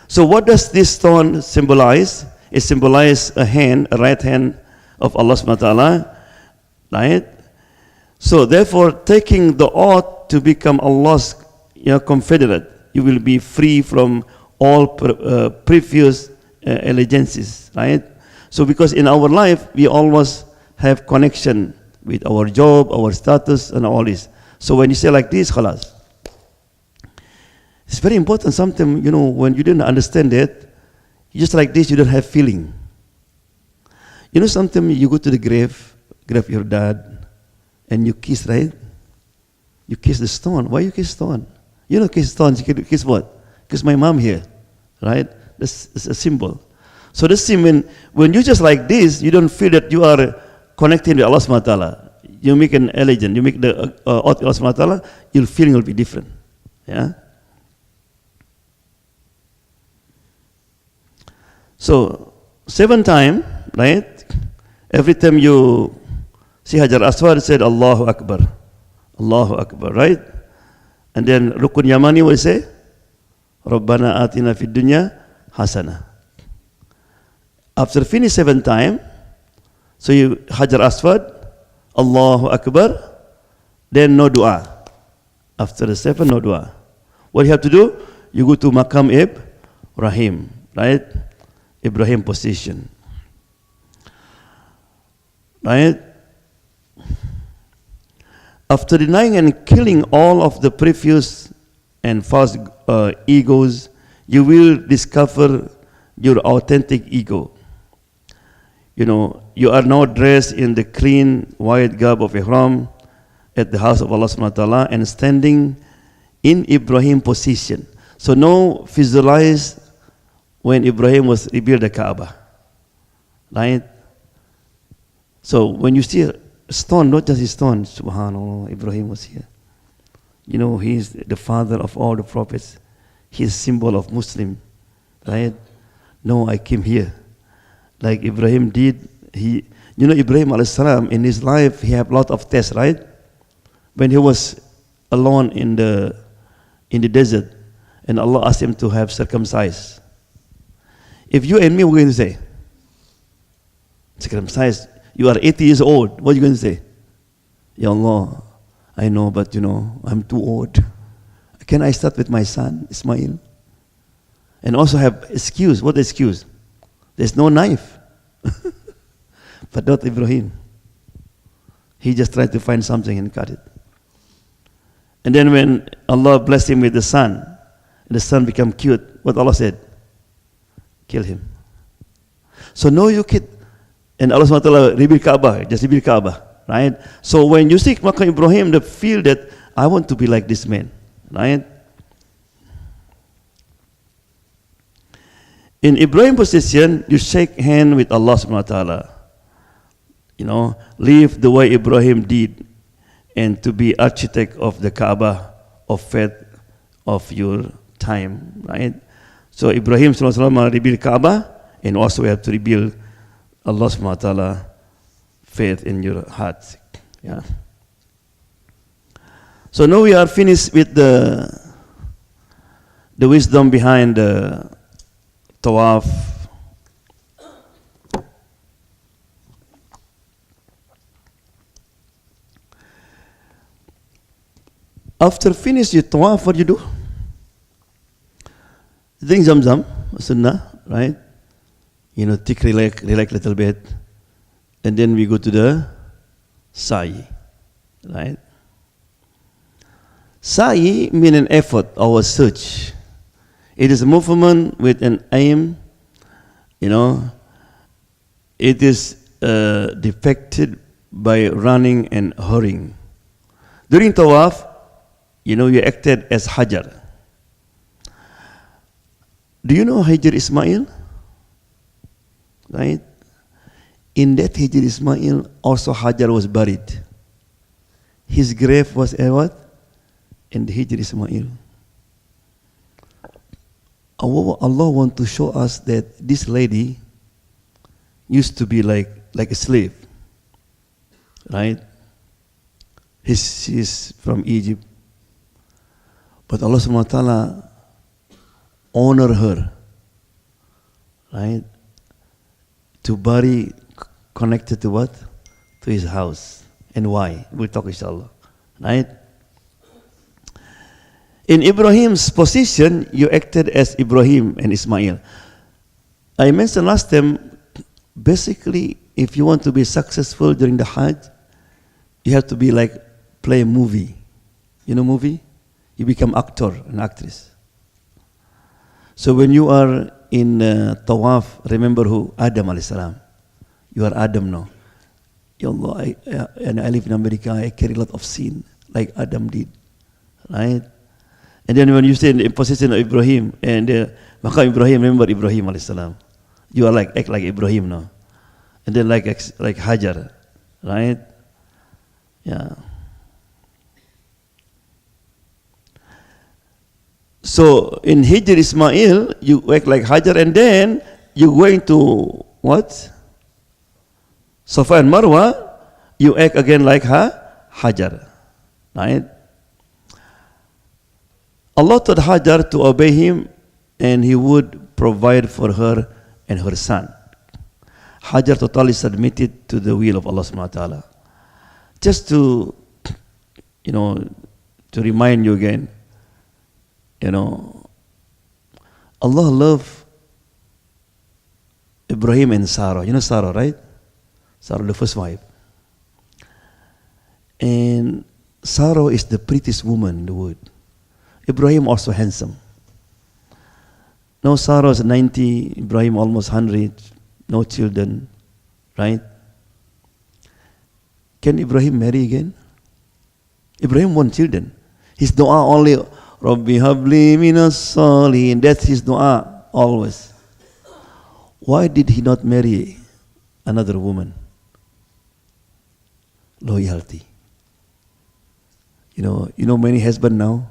So what does this stone symbolize? It symbolizes a hand, a right hand of Allah subhanahu wa ta'ala, right? So therefore, taking the oath to become Allah's confederate, you will be free from all previous allegiances, right? So because in our life, we always have connection with our job, our status, and all this. So when you say like this, khalas. It's very important. Sometimes, when you didn't understand it, just like this, you don't have feeling. Sometimes you go to the grave of your dad, and you kiss, right? You kiss the stone. Why you kiss stone? You don't kiss stone, you kiss what? Kiss my mom here, right? That's a symbol. So the same when you just like this, you don't feel that you are connected with Allah subhanahu wa ta'ala. You make an allegiance, you make the oath to Allah subhanahu wa ta'ala, your feeling will be different. Yeah? So, 7 times, right? Every time you see Hajar Aswad, said Allahu Akbar. Allahu Akbar, right? And then Rukun Yamani will say, Rabbana atina fid dunya hasana. After finish 7 times, so you Hajar Aswad, Allahu Akbar, then no dua. After the 7, no dua. What you have to do? You go to Maqam Ibrahim, right? Ibrahim position, right? After denying and killing all of the previous and false egos, you will discover your authentic ego. You are now dressed in the clean white garb of Ihram at the house of Allah subhanahu wa ta'ala and standing in Ibrahim position. So now visualize when Ibrahim was rebuilt the Kaaba, right? So when you see a stone, not just a stone, subhanallah, Ibrahim was here. He is the father of all the prophets. He is a symbol of Muslim, right? No, I came here. Like Ibrahim did, Ibrahim alayhi salam, in his life, he had a lot of tests, right? When he was alone in the desert, and Allah asked him to have circumcised. If you and me were going to say, circumcised, you are 80 years old, what are you going to say? Ya Allah, I know, but I'm too old. Can I start with my son, Ismail? And also have excuse. What excuse? There's no knife. But not Ibrahim. He just tried to find something and cut it. And then when Allah blessed him with the son, and the son became cute, what Allah said? Kill him. So no, you kid. And Allah SWT rebuild Kaaba, just rebuild Kaaba, right? So when you see Maqam Ibrahim, they feel that I want to be like this man, right? In Ibrahim position, you shake hand with Allah subhanahu wa ta'ala. Live the way Ibrahim did, and to be architect of the Kaaba of faith of your time, right? So Ibrahim rebuild Kaaba, and also we have to rebuild Allah subhanahu wa ta'ala faith in your heart. Yeah. So now we are finished with the wisdom behind the Tawaf. After finish your Tawaf, what do you do? Drink Zamzam, Sunnah, right? Take relax a little bit. And then we go to the Sa'i, right? Sa'i means an effort or a search. It is a movement with an aim, It is depicted by running and hurrying. During Tawaf, you acted as Hajar. Do you know Hajar Ismail? Right? In that Hajar Ismail, also Hajar was buried. His grave was what? In the Hajar Ismail. Allah want to show us that this lady used to be like a slave, right? She's from Egypt. But Allah subhanahu wa ta'ala honor her, right? To bury connected to what? To his house. And why? We'll talk inshallah. Right? In Ibrahim's position, you acted as Ibrahim and Ismail. I mentioned last time, basically, if you want to be successful during the Hajj, you have to be like play a movie. You know movie? You become actor and actress. So when you are in Tawaf, remember who? Adam alayhi salam. You are Adam now. Ya Allah, I live in America, I carry a lot of sin, like Adam did. Right? And then when you stay in the position of Ibrahim, and maka Ibrahim, remember Ibrahim alayhi salam. You are like, act like Ibrahim now. And then like Hajar. Right? Yeah. So in Hijr Ismail, you act like Hajar, and then you're going to what? Safa and Marwa, you act again like Hajar. Right? Allah told Hajar to obey him, and he would provide for her and her son. Hajar totally submitted to the will of Allah subhanahu wa ta'ala. Just to, to remind you again, Allah loved Ibrahim and Sarah. You know Sarah, right? Sarah, the first wife. And Sarah is the prettiest woman in the world. Ibrahim also handsome. Now Sarah is 90, Ibrahim almost 100, no children, right? Can Ibrahim marry again? Ibrahim want children. His dua only, Rabbi habli minas salihin. That's his dua always. Why did he not marry another woman? Loyalty. You know many husbands now,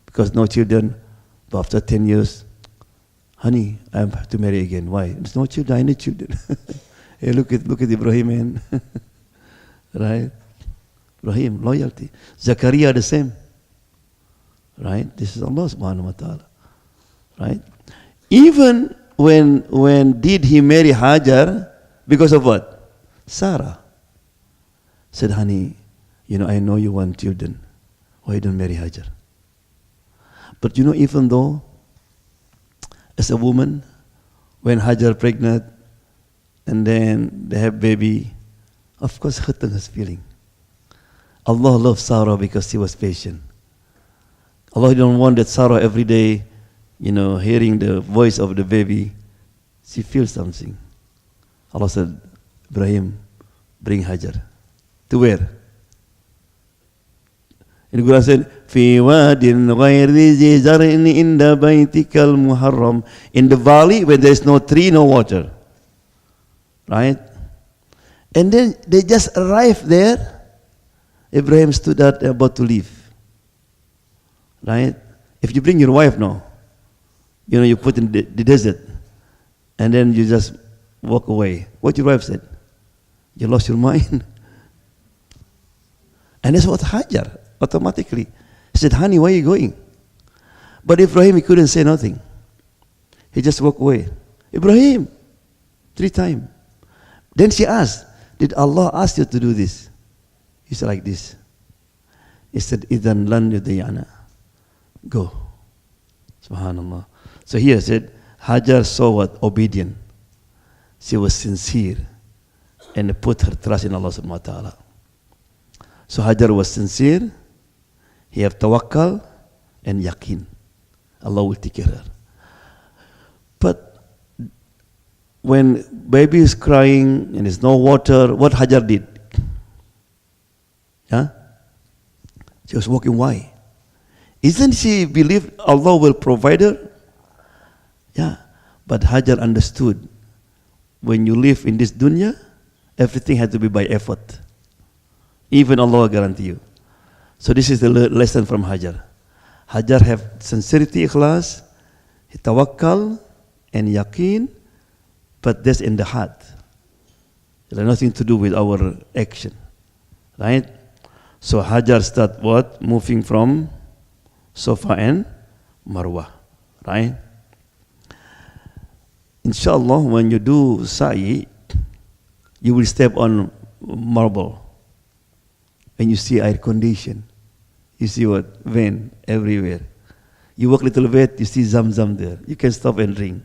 because no children, but after 10 years, honey, I have to marry again. Why? There's no children, I need children. Hey, look at Ibrahim, man. Right? Ibrahim, loyalty. Zakaria the same. Right? This is Allah subhanahu wa ta'ala. Right? Even when did he marry Hajar? Because of what? Sarah. Said, honey, I know you want children. Why don't marry Hajar? But even though, as a woman, when Hajar pregnant, and then they have baby, of course hurting his feeling. Allah loved Sarah because she was patient. Allah don't want that Sarah every day, hearing the voice of the baby, she feels something. Allah said, Ibrahim, bring Hajar. To where? In the Quran said, في واد غير ذي زرع عند بيتك المحرم. In the valley where there is no tree, no water. Right? And then they just arrived there. Ibrahim stood out about to leave. Right? If you bring your wife now, you put in the desert, and then you just walk away. What your wife said? You lost your mind. And that's what Hajar automatically. He said, honey, where are you going? But Ibrahim, he couldn't say nothing. He just walked away. Ibrahim, 3 times. Then she asked, did Allah ask you to do this? He said like this. He said, Idan lan yudayana. Go. Subhanallah. So here said, Hajar saw what? Obedient. She was sincere and put her trust in Allah subhanahu wa ta'ala. So Hajar was sincere, he have tawakkal and yaqeen. Allah will take care of her. But when baby is crying and there's no water, what Hajar did? Huh? She was walking. Why? Isn't she believed Allah will provide her? Yeah. But Hajar understood, when you live in this dunya, everything had to be by effort. Even Allah will guarantee you. So this is the lesson from Hajar. Hajar have sincerity, ikhlas, tawakkal, and yaqeen, but that's in the heart. It has nothing to do with our action. Right? So Hajar start what? Moving from Safa and Marwah, right? Inshallah, when you do Sa'i, you will step on marble. And you see air condition. You see what? Vein everywhere. You walk a little bit, you see Zamzam there. You can stop and drink.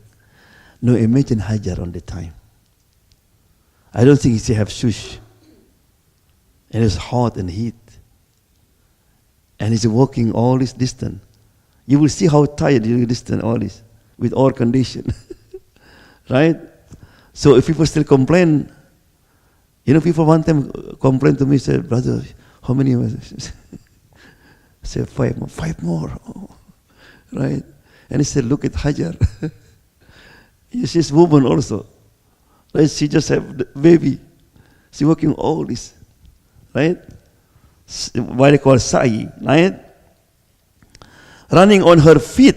No, imagine Hajar on the time. I don't think he have shush. And it's hot and heat. And he's walking all this distance. You will see how tired you distance all this with all condition. Right? So if people still complain, people one time complained to me, said, brother, how many of us? I said, 5 more. 5 more. Oh. Right? And he said, look at Hajar. She's woman also. Right? She just have the baby. She working all this. Right? What they call Sa'i. Right? Running on her feet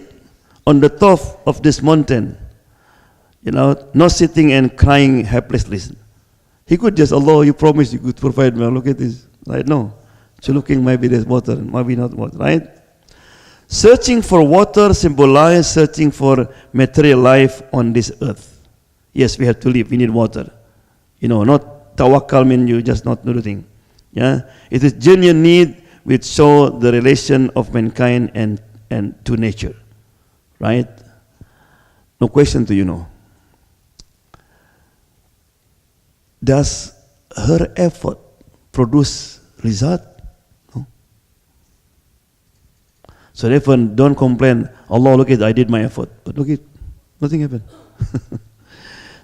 on the top of this mountain. Not sitting and crying helplessly. He could just, Allah, you promised you could provide me. Look at this. Right? No. So looking, maybe there's water, maybe not water. Right? Searching for water symbolizes searching for material life on this earth. Yes, we have to live. We need water. Not tawakkal mean you just not do the thing. Yeah? It is genuine need which show the relation of mankind and to nature. Right? No question to you. Does her effort produce result? No. So therefore, don't complain, Allah, look at I did my effort. But look at, nothing happened.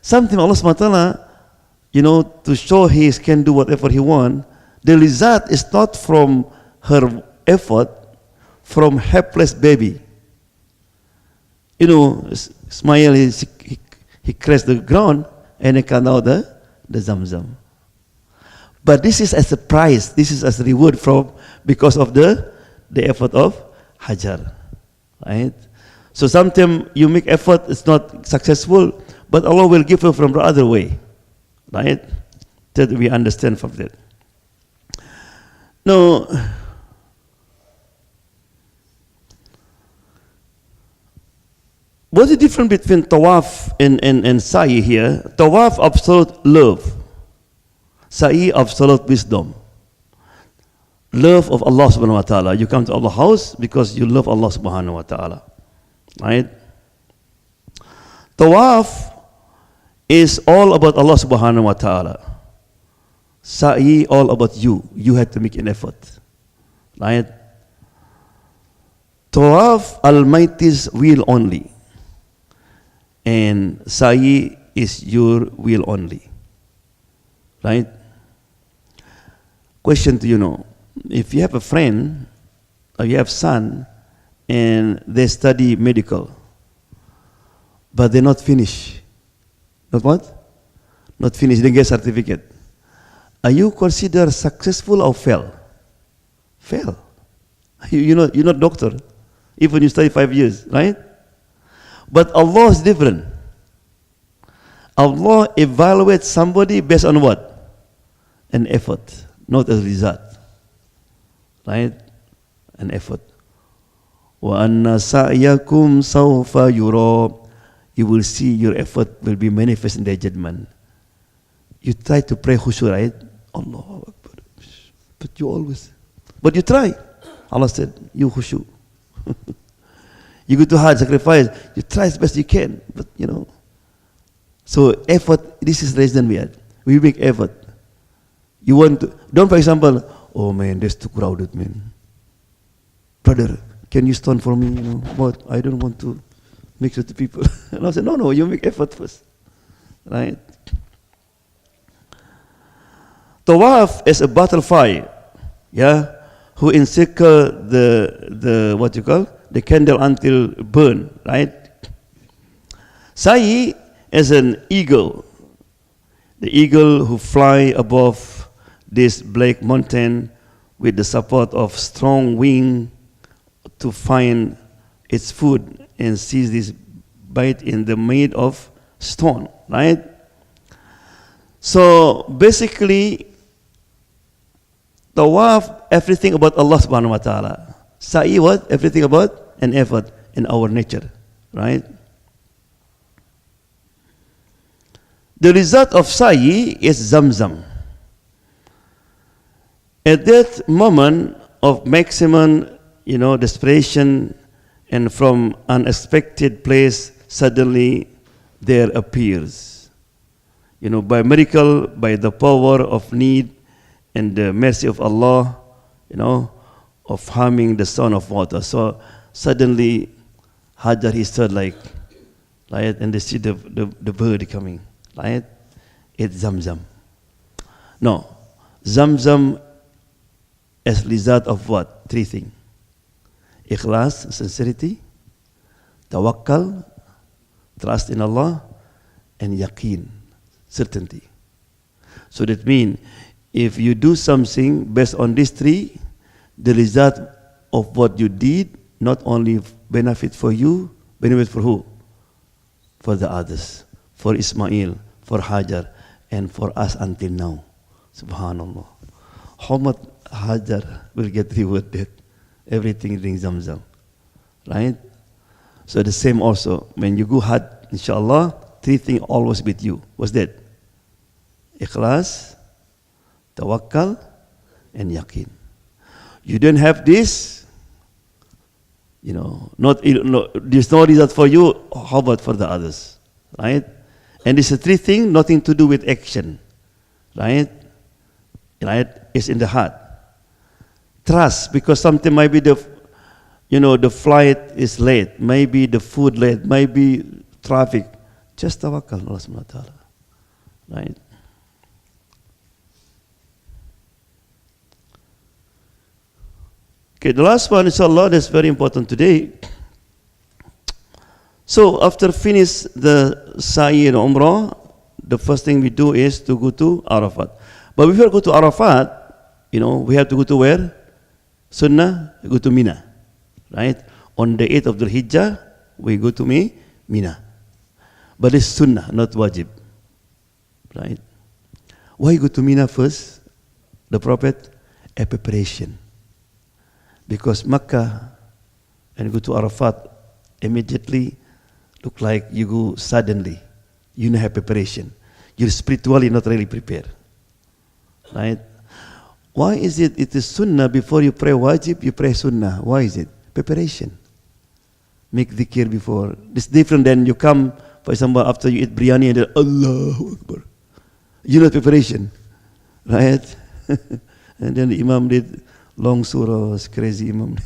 Something Allah SWT, to show He can do whatever He wants, the result is not from her effort, from helpless baby. Ismail, he crashed the ground and he cut out the Zamzam. But this is as a prize, this is as a reward because of the effort of Hajar. Right? So sometimes you make effort, it's not successful, but Allah will give you from the other way. Right? That we understand from that. Now, what's the difference between Tawaf and Sa'i here? Tawaf, absolute love. Sa'i, absolute wisdom. Love of Allah subhanahu wa ta'ala. You come to Allah's house because you love Allah subhanahu wa ta'ala. Right? Tawaf is all about Allah subhanahu wa ta'ala. Sa'i, all about you. You had to make an effort. Right? Tawaf, Almighty's will only. And Sa'i is your will only. Right? Question to you if you have a friend or you have son and they study medical, but they're not finished. Not what? Not finished, they get certificate. Are you considered successful or fail? Fail. You're not doctor. Even you study 5 years, right? But Allah is different. Allah evaluates somebody based on what? An effort, not a result. Right? An effort. وَأَنَّ سَعْيَكُمْ سَوْفَ يُرَى. You will see your effort will be manifest in the judgment. You try to pray khushu, right? Allah Akbar. But you try. Allah said, you khushu. You go to Hajj, sacrifice. You try as best you can, but So effort, this is the reason we had. We make effort. You want to, don't for example, oh man, that's too crowded, man. Brother, can you stand for me? But I don't want to mix with the people. And I said, no, you make effort first. Right? Tawaf is a butterfly, who encircle the what you call the candle until burn, right? Sa'i is an eagle, the eagle who fly above this black mountain with the support of strong wing to find its food and seize this bite in the made of stone, right? So basically, Tawaf, everything about Allah subhanahu wa ta'ala. Sa'i what? Everything about an effort in our nature, right? The result of Sa'i is Zamzam. At that moment of maximum, desperation, and from unexpected place, suddenly there appears, by miracle, by the power of need and the mercy of Allah, of harming the son of water. So suddenly Hajar, he stood like, and they see the bird coming, right? It's Zamzam. No, Zamzam as result of what? Three things. Ikhlas, sincerity, tawakkal, trust in Allah, and yaqeen, certainty. So that means if you do something based on these three, the result of what you did not only benefit for you, benefit for who? For the others, for Ismail, for Hajar, and for us until now. Subhanallah. How much Hajar will get rewarded? Everything in Zamzam, right? So the same also, when you go Hajj, inshallah, three things always with you. What's that? Ikhlas, tawakkal, and yaqeen. You don't have this, there's no result for you, how about for the others, right? And these are three things, nothing to do with action, right? It's in the heart. Trust, because something might be the flight is late, maybe the food late, maybe traffic. Just tawakkal, Allah subhanahu wa ta'ala, right? Okay, the last one, inshallah, that's very important today. So after finish the Sa'i and Umrah, the first thing we do is to go to Arafat. But before we go to Arafat, we have to go to where? Sunnah, we go to Mina, right? On the 8th of the Hijjah, we go to Mina. But it's Sunnah, not wajib, right? Why go to Mina first? The Prophet, a preparation. Because Makkah and go to Arafat immediately look like you go suddenly. You don't have preparation. You're spiritually not really prepared, right? Why is it is sunnah before you pray wajib, you pray sunnah? Why is it? Preparation. Make dhikr before. It's different than you come, for example, after you eat biryani and then Allahu Akbar. You know preparation, right? And then the Imam did long surahs, crazy Imam.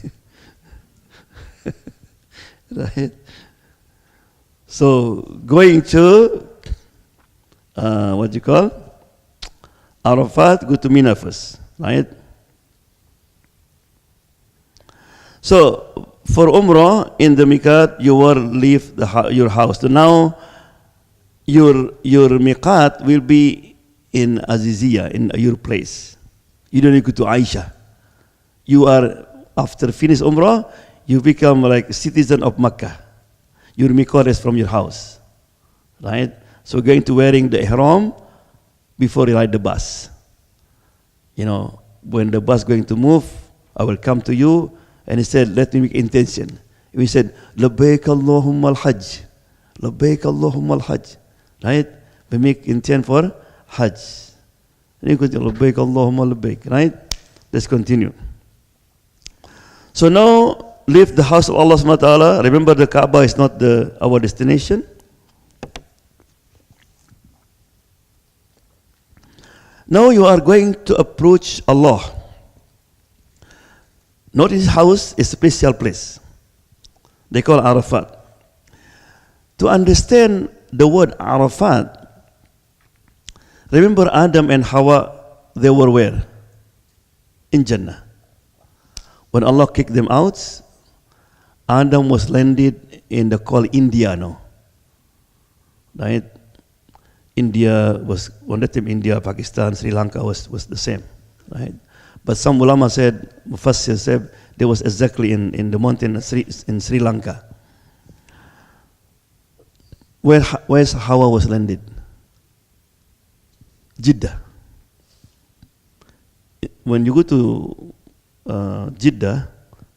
Right? So going to, Arafat, go to Mina first. Right? So for Umrah in the Miqat, you will leave your house. So now your Miqat will be in Aziziyah, in your place. You don't need to go to Aisha. You are, after finish Umrah, you become like a citizen of Makkah. Your Miqat is from your house. Right? So going to wearing the Ihram before you ride the bus. When the bus going to move, I will come to you, and he said, let me make intention. We said, Labbaik Allahumma al-Hajj. Labbaik Allahumma al-Hajj. Right? We make intent for Hajj. And you continue, Labbaik Allahumma labbaik. Right? Let's continue. So now, leave the house of Allah subhanahu wa ta'ala. Remember, the Kaaba is not our destination. Now you are going to approach Allah. Not his house, is a special place. They call Arafat. To understand the word Arafat, remember Adam and Hawa, they were where? In Jannah. When Allah kicked them out, Adam was landed in the called India now. Right? India was, one time India, Pakistan, Sri Lanka was the same, right? But some ulama said, Mufassir said, they was exactly in the mountain in Sri Lanka. Where's Hawa was landed? Jeddah. when you go to Jeddah,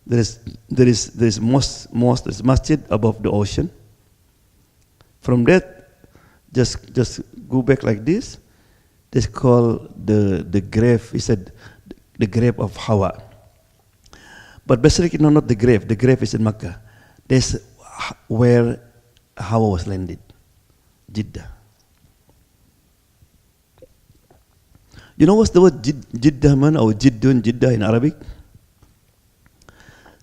there is mosque, there's masjid above the ocean. From that, just go back like this. That's called the grave. He said the grave of Hawa. But basically, no, not the grave. The grave is in Makkah. That's where Hawa was landed, Jeddah. You know what's the word Jeddah man or Jiddun, Jeddah in Arabic?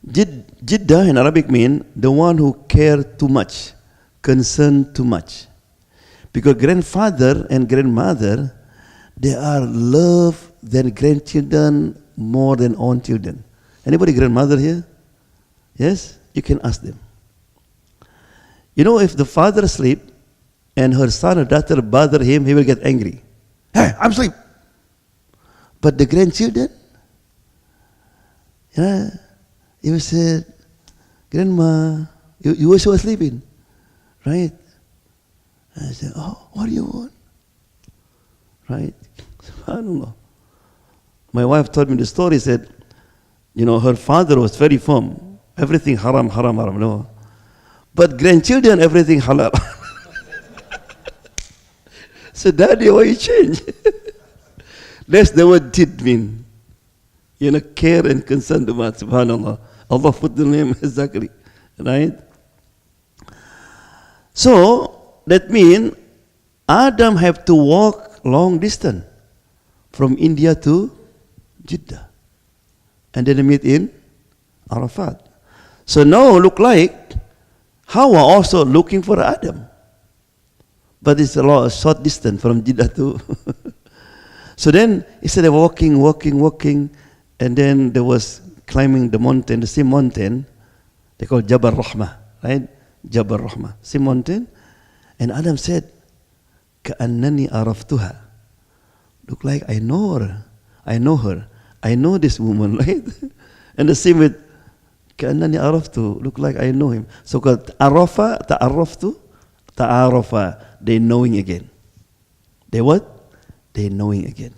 Jeddah in Arabic means the one who care too much, concern too much. Because grandfather and grandmother, they are love their grandchildren more than own children. Anybody grandmother here? Yes? You can ask them. You know, if the father asleep and her son or daughter bother him, he will get angry. Hey, I'm asleep. But the grandchildren, yeah, he will say, Grandma, you also sleeping, right? And I said, oh, what do you want? Right? SubhanAllah. My wife told me the story, said, you know, her father was very firm. Everything haram, haram, haram, no. But grandchildren, everything halal. So, Daddy, why you change? That's the word did mean. You know, care and concern about, subhanAllah. Allah put the name exactly, right? So, that means Adam have to walk long distance from India to Jeddah. And then they meet in Arafat. So now look like Hawa also looking for Adam. But it's a short distance from Jeddah to So then instead of walking, and then there was climbing the mountain, the same mountain, they call Jabal Rahmah, right? Jabal Rahmah, same mountain. And Adam said, Ka'annani araftuha. Look like I know her. I know this woman, right? And the same with Ka'annani araftu. Look like I know him. So called Arafa, ta'araftu, ta'arafa. They knowing again. They what? They knowing again.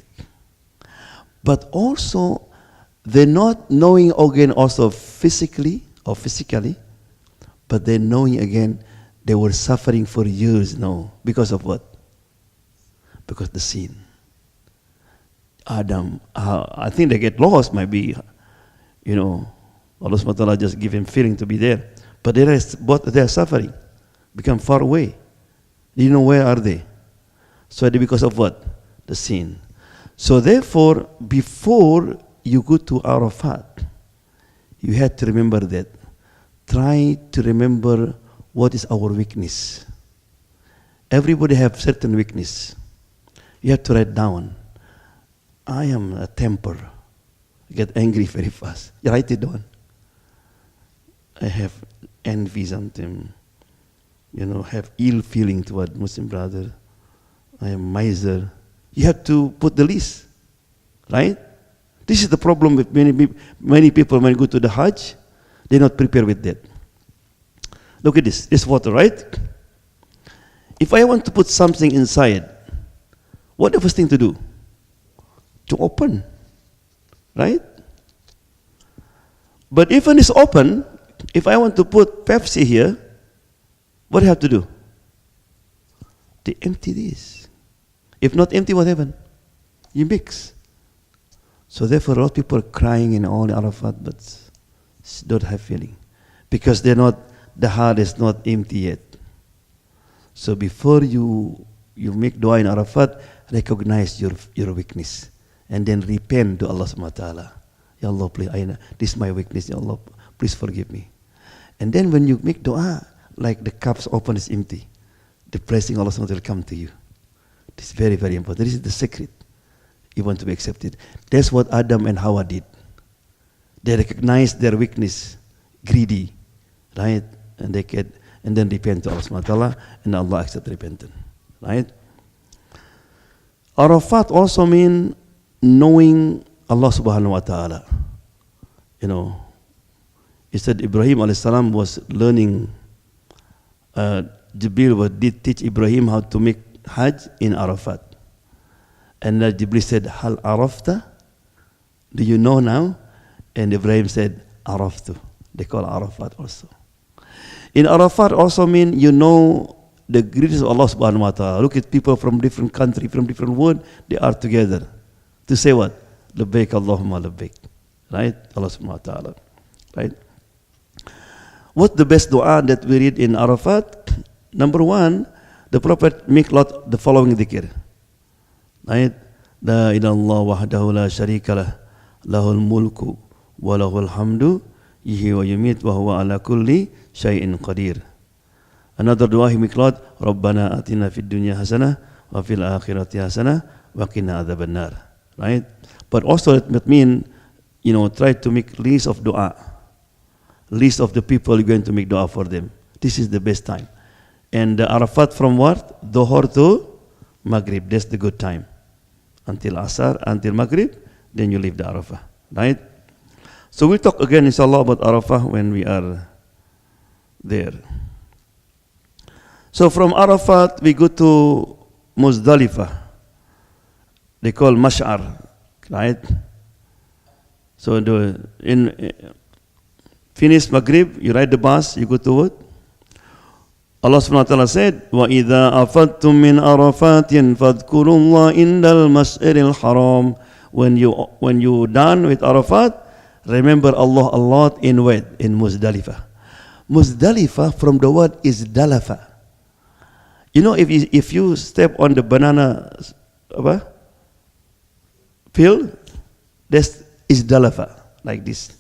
But also, they're not knowing again also physically, but they're knowing again they were suffering for years now. Because of what? Because the sin. Adam, I think they get lost, might be, you know, Allah subhanahu wa ta'ala just give him feeling to be there. But they are suffering, become far away. You know, where are they? So because of what? The sin. So therefore, before you go to Arafat, you have to remember that. Try to remember what is our weakness. Everybody have certain weakness. You have to write down. I am a temper. I get angry very fast. You write it down. I have envy sometimes. You know, have ill feeling toward Muslim brother. I am miser. You have to put the list, right? This is the problem with many people when you go to the Hajj. They're not prepared with that. Look at this. This water, right? If I want to put something inside, what the first thing to do? To open, right? But even it's open, if I want to put Pepsi here, what do I have to do? To empty this. If not empty, what happens? You mix. So therefore, a lot of people are crying in all Arafat, but don't have feeling. Because the heart is not empty yet. So before you make dua in Arafat, recognize your weakness. And then repent to Allah subhanahu wa ta'ala. Ya Allah, please, this is my weakness. Ya Allah, please forgive me. And then when you make dua, like the cups open is empty, the blessing Allah subhanahu wa ta'ala will come to you. This is very, very important. This is the secret. You want to be accepted. That's what Adam and Hawa did. They recognized their weakness, greedy, right? And then repent to Allah subhanahu wa ta'ala, and Allah accept repentance, right? Arafat also means knowing Allah subhanahu wa ta'ala. You know, he said Ibrahim alayhi salam was learning, Jibril did teach Ibrahim how to make Hajj in Arafat. And Jibril said, Hal arafta Do you know now? And Ibrahim said, Araftu. They call Arafat also. In Arafat also mean you know the greatness of Allah subhanahu wa ta'ala. Look at people from different country, from different world, they are together. To say what? Labbaik Allahumma labbaik. Right? Allah subhanahu wa ta'ala. Right? What's the best dua that we read in Arafat? Number one, the Prophet make lot the following dhikr. Right? La ilallah wahdahu la sharika lah, lahul mulku wa lahul hamdu, yihi wa yumit wa huwa ala kulli syai'in qadir. Another dua he make lot, Rabbana atina fid dunya hasanah wa fil akhirati hasanah wa qina adzaban nar. Right? But also that mean, try to make list of dua. List of the people you're going to make dua for them. This is the best time. And Arafat from what? Dhuhr to Maghrib. That's the good time. Until Asar, until Maghrib, then you leave the Arafah. Right? So we'll talk again, inshallah, about Arafah when we are there. So from Arafat, we go to Muzdalifah. They call Mash'ar. Right? So finish Maghrib, you ride the bus, you go to what? Allah subhanahu wa ta'ala said, وَإِذَا أَفَدْتُم مِّنْ أَرَفَاتٍ فَاذْكُرُوا اللَّهَ عِنْدَ الْمَشْعَرِ الْحَرَامِ. When you done with Arafat, remember Allah a lot in what? In Muzdalifah. Muzdalifah from the word is dalafa. If you step on the banana field, that's is dalafa, like this.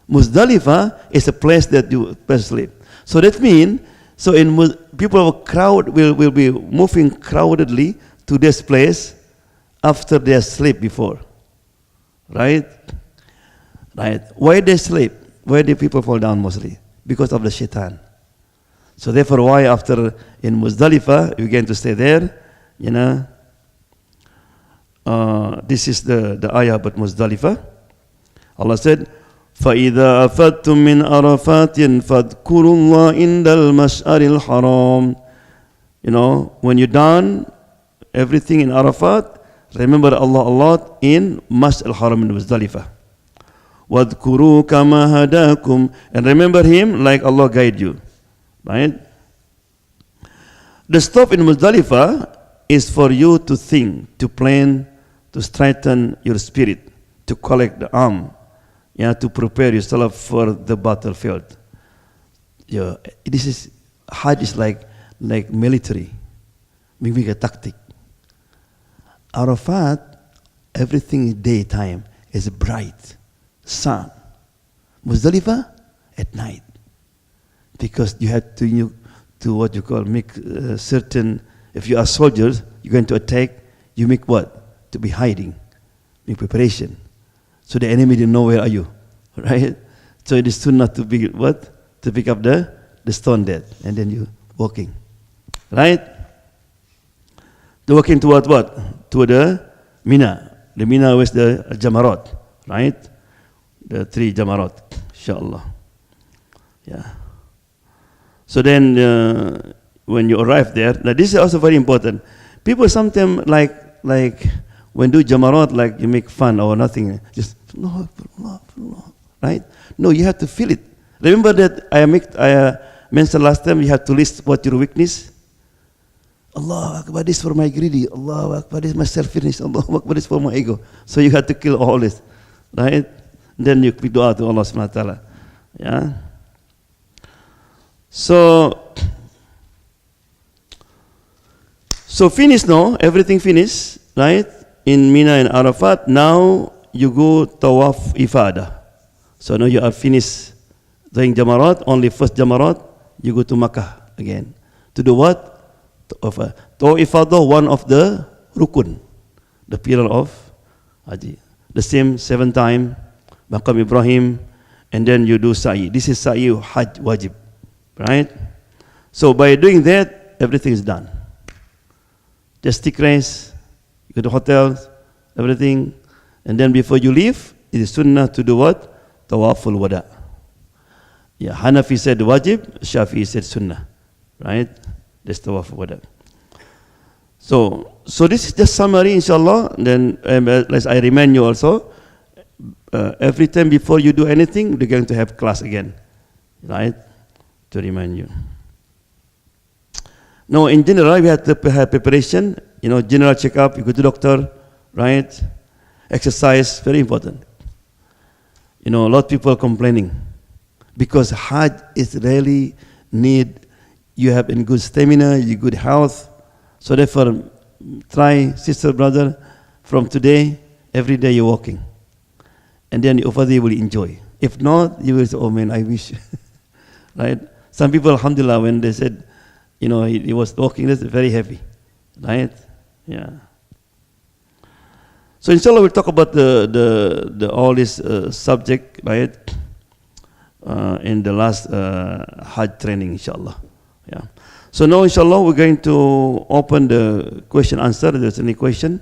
Muzdalifah is a place that you sleep. So that means, people will be moving crowdedly to this place after they sleep before. Right? Right. Why they sleep? Why do people fall down mostly? Because of the shaitan. So therefore, why after in Muzdalifah, you get to stay there, this is the ayah about Muzdalifah. Allah said, فَإِذَا أَفَدْتُم مِّنْ أَرَفَاتٍ فَاذْكُرُوا اللَّهَ عِنْدَ الْمَشْعَرِ الْحَرَامِ. When you're done everything in Arafat, remember Allah a lot in Mash'ar al-Haram in Muzdalifah. وَاذْكُرُوا كَمَا هَدَاكُمْ. And remember Him like Allah guide you. Right? The stop in Muzdalifah is for you to think, to plan, to strengthen your spirit, to collect the arm, to prepare yourself for the battlefield. This is Hajj is like military, maybe a tactic. Arafat, everything is daytime, is bright, sun. Muzdalifah at night, because you have to what you call make certain. If you are soldiers, you're going to attack. You make what? To be hiding, make preparation. So the enemy didn't know where are you, right? So it is sunnah to be what? To pick up the stone there, and then you walking, right? To walking toward what? To the Mina. The Mina was the Jamarat, right? The 3 Jamarat, inshallah. Yeah. So then when you arrive there, now this is also very important. People sometimes like when do Jamarat, like you make fun or nothing, just Allah, right? No, you have to feel it. Remember that I mentioned last time, you have to list what your weakness. Allah Akbar, this for my greedy. Allah Akbar, this my selfishness. Allah Akbar, this for my ego. So you have to kill all this, right? Then you speak dua to Allah subhanahu wa ta'ala. Yeah. So finish now, everything finished, right? In Mina and Arafat, now you go Tawaf Ifadah. So now you are finished doing Jamarat, only first Jamarat, you go to Makkah again. To do what? Tawaf Ifadah, one of the Rukun, the pillar of Haji. The same 7 times, Maqam Ibrahim, and then you do Sa'i. This is Sa'i Hajj Wajib, right? So by doing that, everything is done. Just stick race, you go to hotels, everything, and then before you leave, it is sunnah to do what? Tawaful Wada. Yeah, Hanafi said wajib, Shafi'i said sunnah, right? That's Tawaful Wada. So this is just summary, inshallah. Then as I remind you also, every time before you do anything, they're going to have class again, right? To remind you. No, in general, we have to have preparation, general checkup, you go to doctor, right? Exercise, very important. A lot of people are complaining because Hajj is really need you have in good stamina, you good health. So therefore, try, sister, brother, from today, every day you're walking. And then over there you will enjoy. If not, you will say, oh man, I wish. Right? Some people, alhamdulillah, when they said, he was walking, that's very heavy. Right? Yeah. So inshallah we'll talk about the all this subject, right? In the last Hajj training, inshallah. Yeah. So now, inshallah, we're going to open the question answer. If there's any question?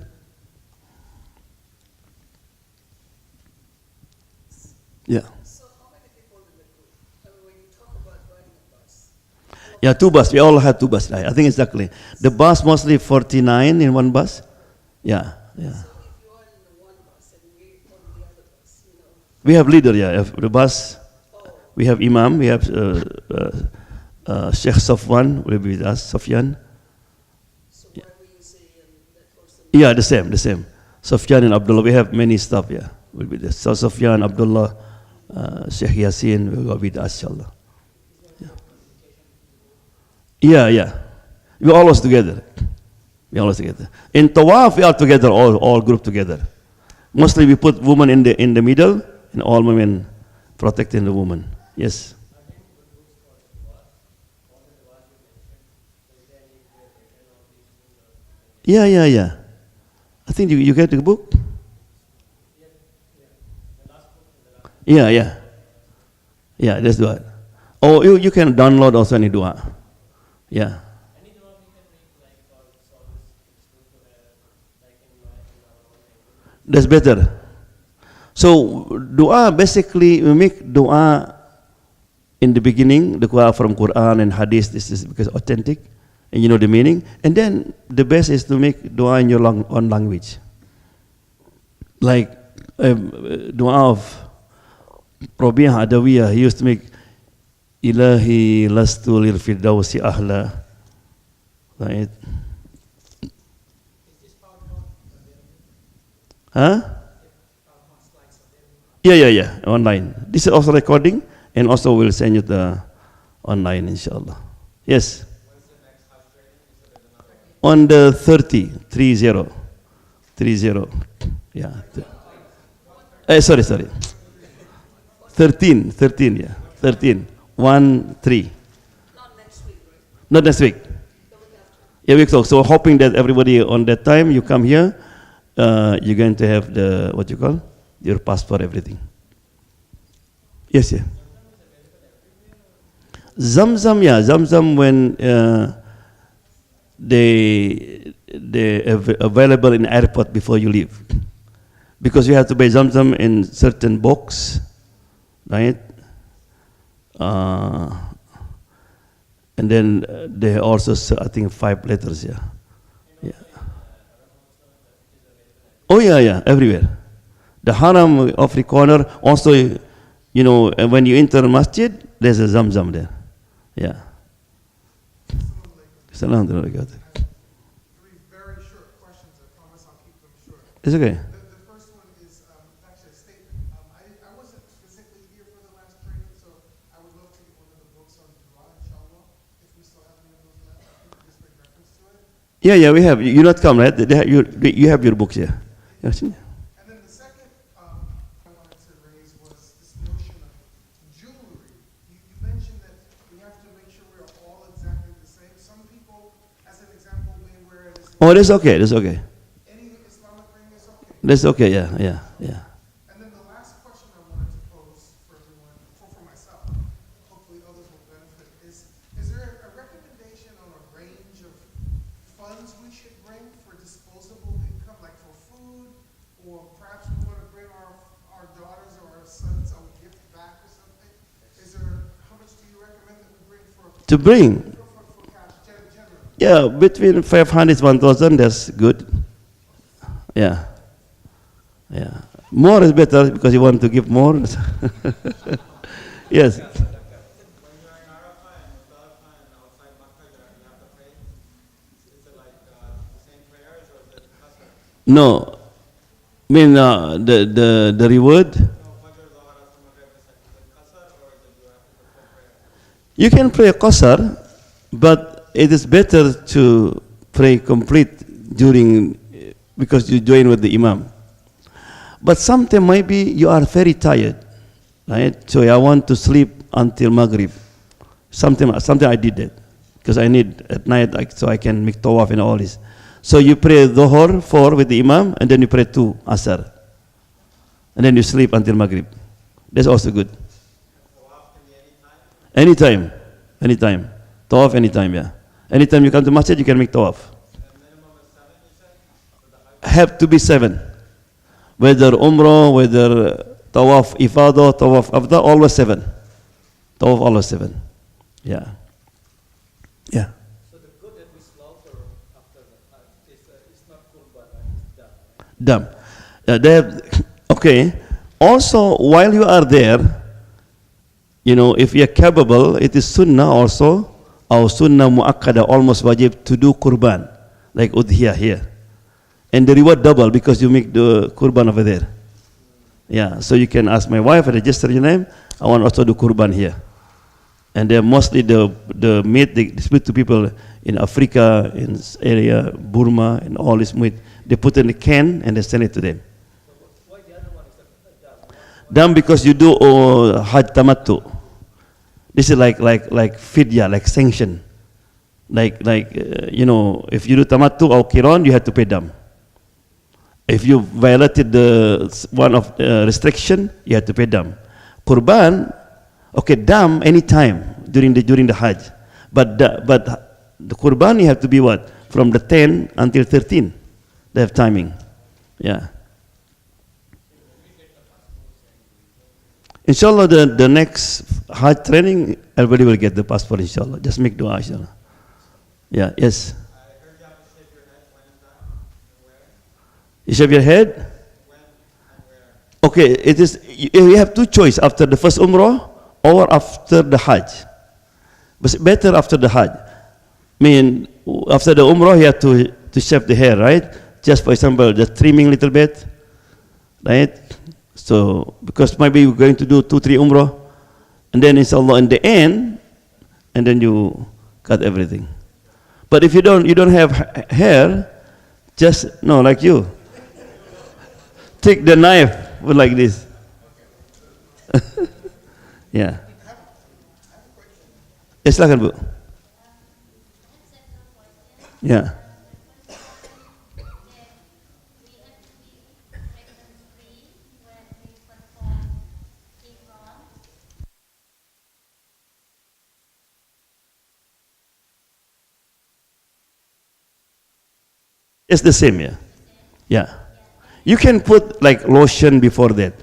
Yeah. So how many people in the group? I mean, when you talk about riding a bus. Yeah, 2 bus. We all have 2 bus. Right? I think exactly. The bus mostly 49 in one bus. Yeah, yeah. So if you are in the one bus and we on the other bus, We have leader, yeah. The bus. We have Imam. We have Sheikh Safwan will be with us. Sufyan. So Yeah. whatever you say and that person. Yeah, the same. Sufyan and Abdullah. We have many stuff, yeah. Will be there. So Sufyan, Abdullah, Sheikh Yasin will be with us, inshallah. Yeah. We always together. In Tawaf, we are together, all group together. Mostly we put women in the middle, and all women protecting the woman. Yes. Yeah. I think you get the book? Yeah, that's dua. Oh, you can download also any dua. Yeah. That's better. So dua, basically we make dua in the beginning, the dua from Quran and Hadith. This is because authentic, and you know the meaning. And then the best is to make dua in your own language, like dua of Rabi'ah Adawiyah. He used to make Ilahi lastu lil firdausi ahla. Right? Huh? Yeah. Online. This is also recording, and also we'll send you the online, inshallah. Yes. On the 30. Yeah. Sorry. 13, yeah. 13. 1, 3. Not next week, right? Not next week. The week after. Yeah, week so hoping that everybody on that time you come here, you're going to have the, what you call, your passport, everything. Yes, yeah. Zamzam when they available in airport before you leave, because you have to buy Zamzam in certain box, right? And then they also, I think, 5 letters, yeah. Oh yeah, everywhere. The Haram of the corner, also, when you enter masjid, there's a Zamzam there. Yeah. Salam alaikum. 3 very short questions. I promise I'll keep them short. It's okay. The first one is actually a statement. I wasn't specifically here for the last training, so I would love to get one of the books on dua, inshallah, if we still have any of those left. I think just make reference to it. Yeah, we have. You not come, right? You have your books here. Yes. And then the second I wanted to raise was this notion of jewelry. You mentioned that we have to make sure we're all exactly the same. Some people, as an example, may wear it as Oh, that's okay. any Islamic ring is okay. That's okay. Yeah. And then the last question I wanted to pose for everyone, for myself, hopefully others will benefit, is there a recommendation on a range of funds we should bring for disposable income, like for food, or perhaps we want to bring our daughters or our sons a gift back or something? How much do you recommend that we bring for cash generally? Yeah, between 500 and 1,000, that's good. Yeah. More is better because you want to give more. Yes. When you're in Arafat and Muzdalifah and outside Makkah, you have to pray. Is it like the same prayers or is it qasr? No. I mean, the reward. No, Fajr, Zohar, Asr, Maghrib, is it qasr or is it you have to put full prayer? You can pray qasar, but it is better to pray complete during, because you join with the imam. But sometimes maybe you are very tired, right? So I want to sleep until Maghrib. Sometimes I did that because I need at night, so I can make tawaf and all this. So you pray Dhuhr 4 with the imam, and then you pray 2 Asr, and then you sleep until Maghrib. That's also good. Anytime. Tawaf anytime, yeah. Anytime you come to masjid, you can make tawaf. Have to be 7. Whether umrah, whether tawaf ifadah, tawaf afdah, always 7. Tawaf always 7. Yeah. Yeah. So the goat that we slaughter after the Hajj is not kurban, it's dam. Dam. Okay. Also, while you are there, if you are capable, it is sunnah also, or sunnah muakkada, almost wajib to do kurban, like udhiyah here. And the reward double because you make the kurban over there. Yeah, so you can ask my wife, register your name, I want also do kurban here. And they're mostly the meat they distribute to people in Africa, in area, Burma, and all this meat. They put in a can and they send it to them. Why the other one is a dam? Dam because you do Hajj Tamattu. This is like fidya, like sanction. If you do Tamattu or Kiran, you have to pay dam. If you violated the one of restriction, you have to pay dam. Qurban, okay, dam anytime during the Hajj, but the Qurban you have to be what, from the 10 until 13. They have timing. Yeah. Inshallah, the next Hajj training, everybody will get the passport. Inshallah, just make dua. Inshallah. Yeah. Yes. You shave your head? Okay, it is. You have two choices after the first Umrah or after the Hajj. But better after the Hajj. I mean, after the Umrah, you have to shave the hair, right? Just for example, just trimming a little bit, right? So, because maybe we're going to do 2-3 Umrah, and then inshallah in the end, and then you cut everything. But if you don't have hair, just like you. Take the knife like this. Yeah. Silakan Bu. Yeah. It's the same, yeah. Yeah. You can put like lotion before that.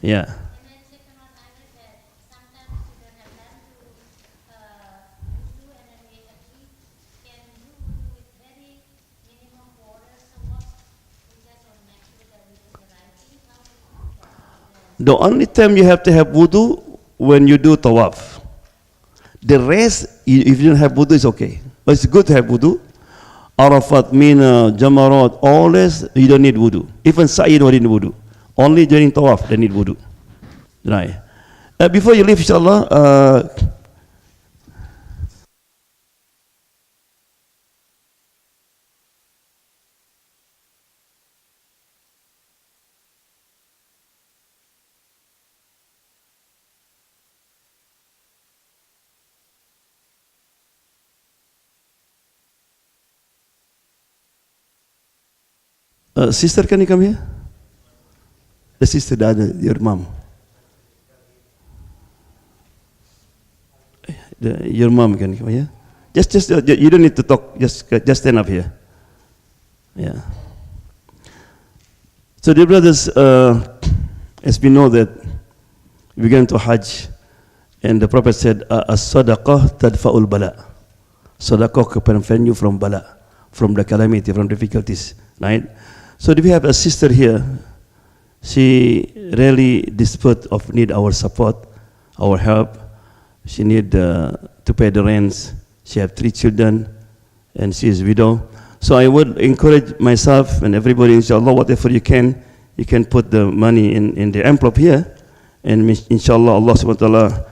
Yeah. And then second one, I read that sometimes you don't have time to wudu, and then we actually can do wudu with very minimum water. So what we just want to make sure that we do the right thing. How we do that? The only time you have to have wudu when you do tawaf. The rest, if you don't have wudu, it's okay. But it's good to have wudu. Arafat, Mina, Jamarat, all this, you don't need wudu. Even Sa'i don't need wudu. Only during Tawaf, they need wudu. Right. Before you leave, inshallah, sister, can you come here? The sister, your mom. Your mom can come here. Just you don't need to talk. Just stand up here. Yeah. So, dear brothers, as we know that we going to Hajj, and the Prophet said, "As-sadaqah tadfa'ul bala." Sadaqah can prevent you from bala, from the calamity, from difficulties, right? So, if we have a sister here, She really desperate of need our support, our help. She need to pay the rents. She have 3 children, and she is widow. So I would encourage myself and everybody, inshallah, whatever you can put the money in the envelope here, and inshallah, Allah subhanahu wa ta'ala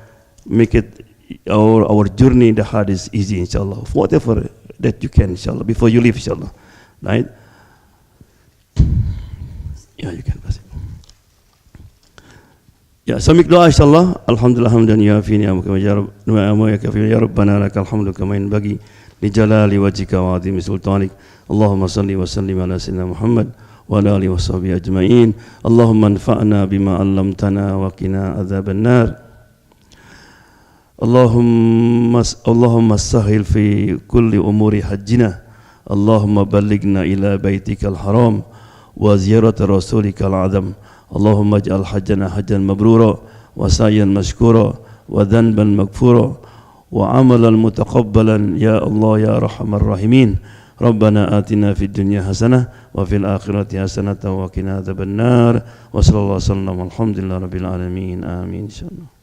make it our journey in the heart is easy, inshallah. Whatever that you can, inshallah, before you leave, inshallah. Right? Yeah, you can pass it. Ya, samik doa insyaAllah. Alhamdulillah hamdan ya fi ni'amaka wa ya kafi ya Rabbana lakal hamdu kama yanbaghi li jalali wajhika wa azimi sultanik. Allahumma salli wa sallim ala sayyidina Muhammad wa ala alihi wa sahbihi ajma'in. Allahumma anfa'na bima 'allamtana wa qina adzaban nar. Allahumma sahhil fi kulli umuri hajjina. Allahumma ballighna ila baitikal haram wa ziyarat rasulika al-'azam. اللهم اجعل حجنا حجا مبرورا وسعيا مشكورا وذنبا مغفورا وعملا متقبلا يا الله يا ارحم الراحمين. ربنا آتنا في الدنيا حسنة وفي الآخرة حسنة وقنا عذاب النار. وصلى الله وسلم والحمد لله رب العالمين. آمين إن شاء الله.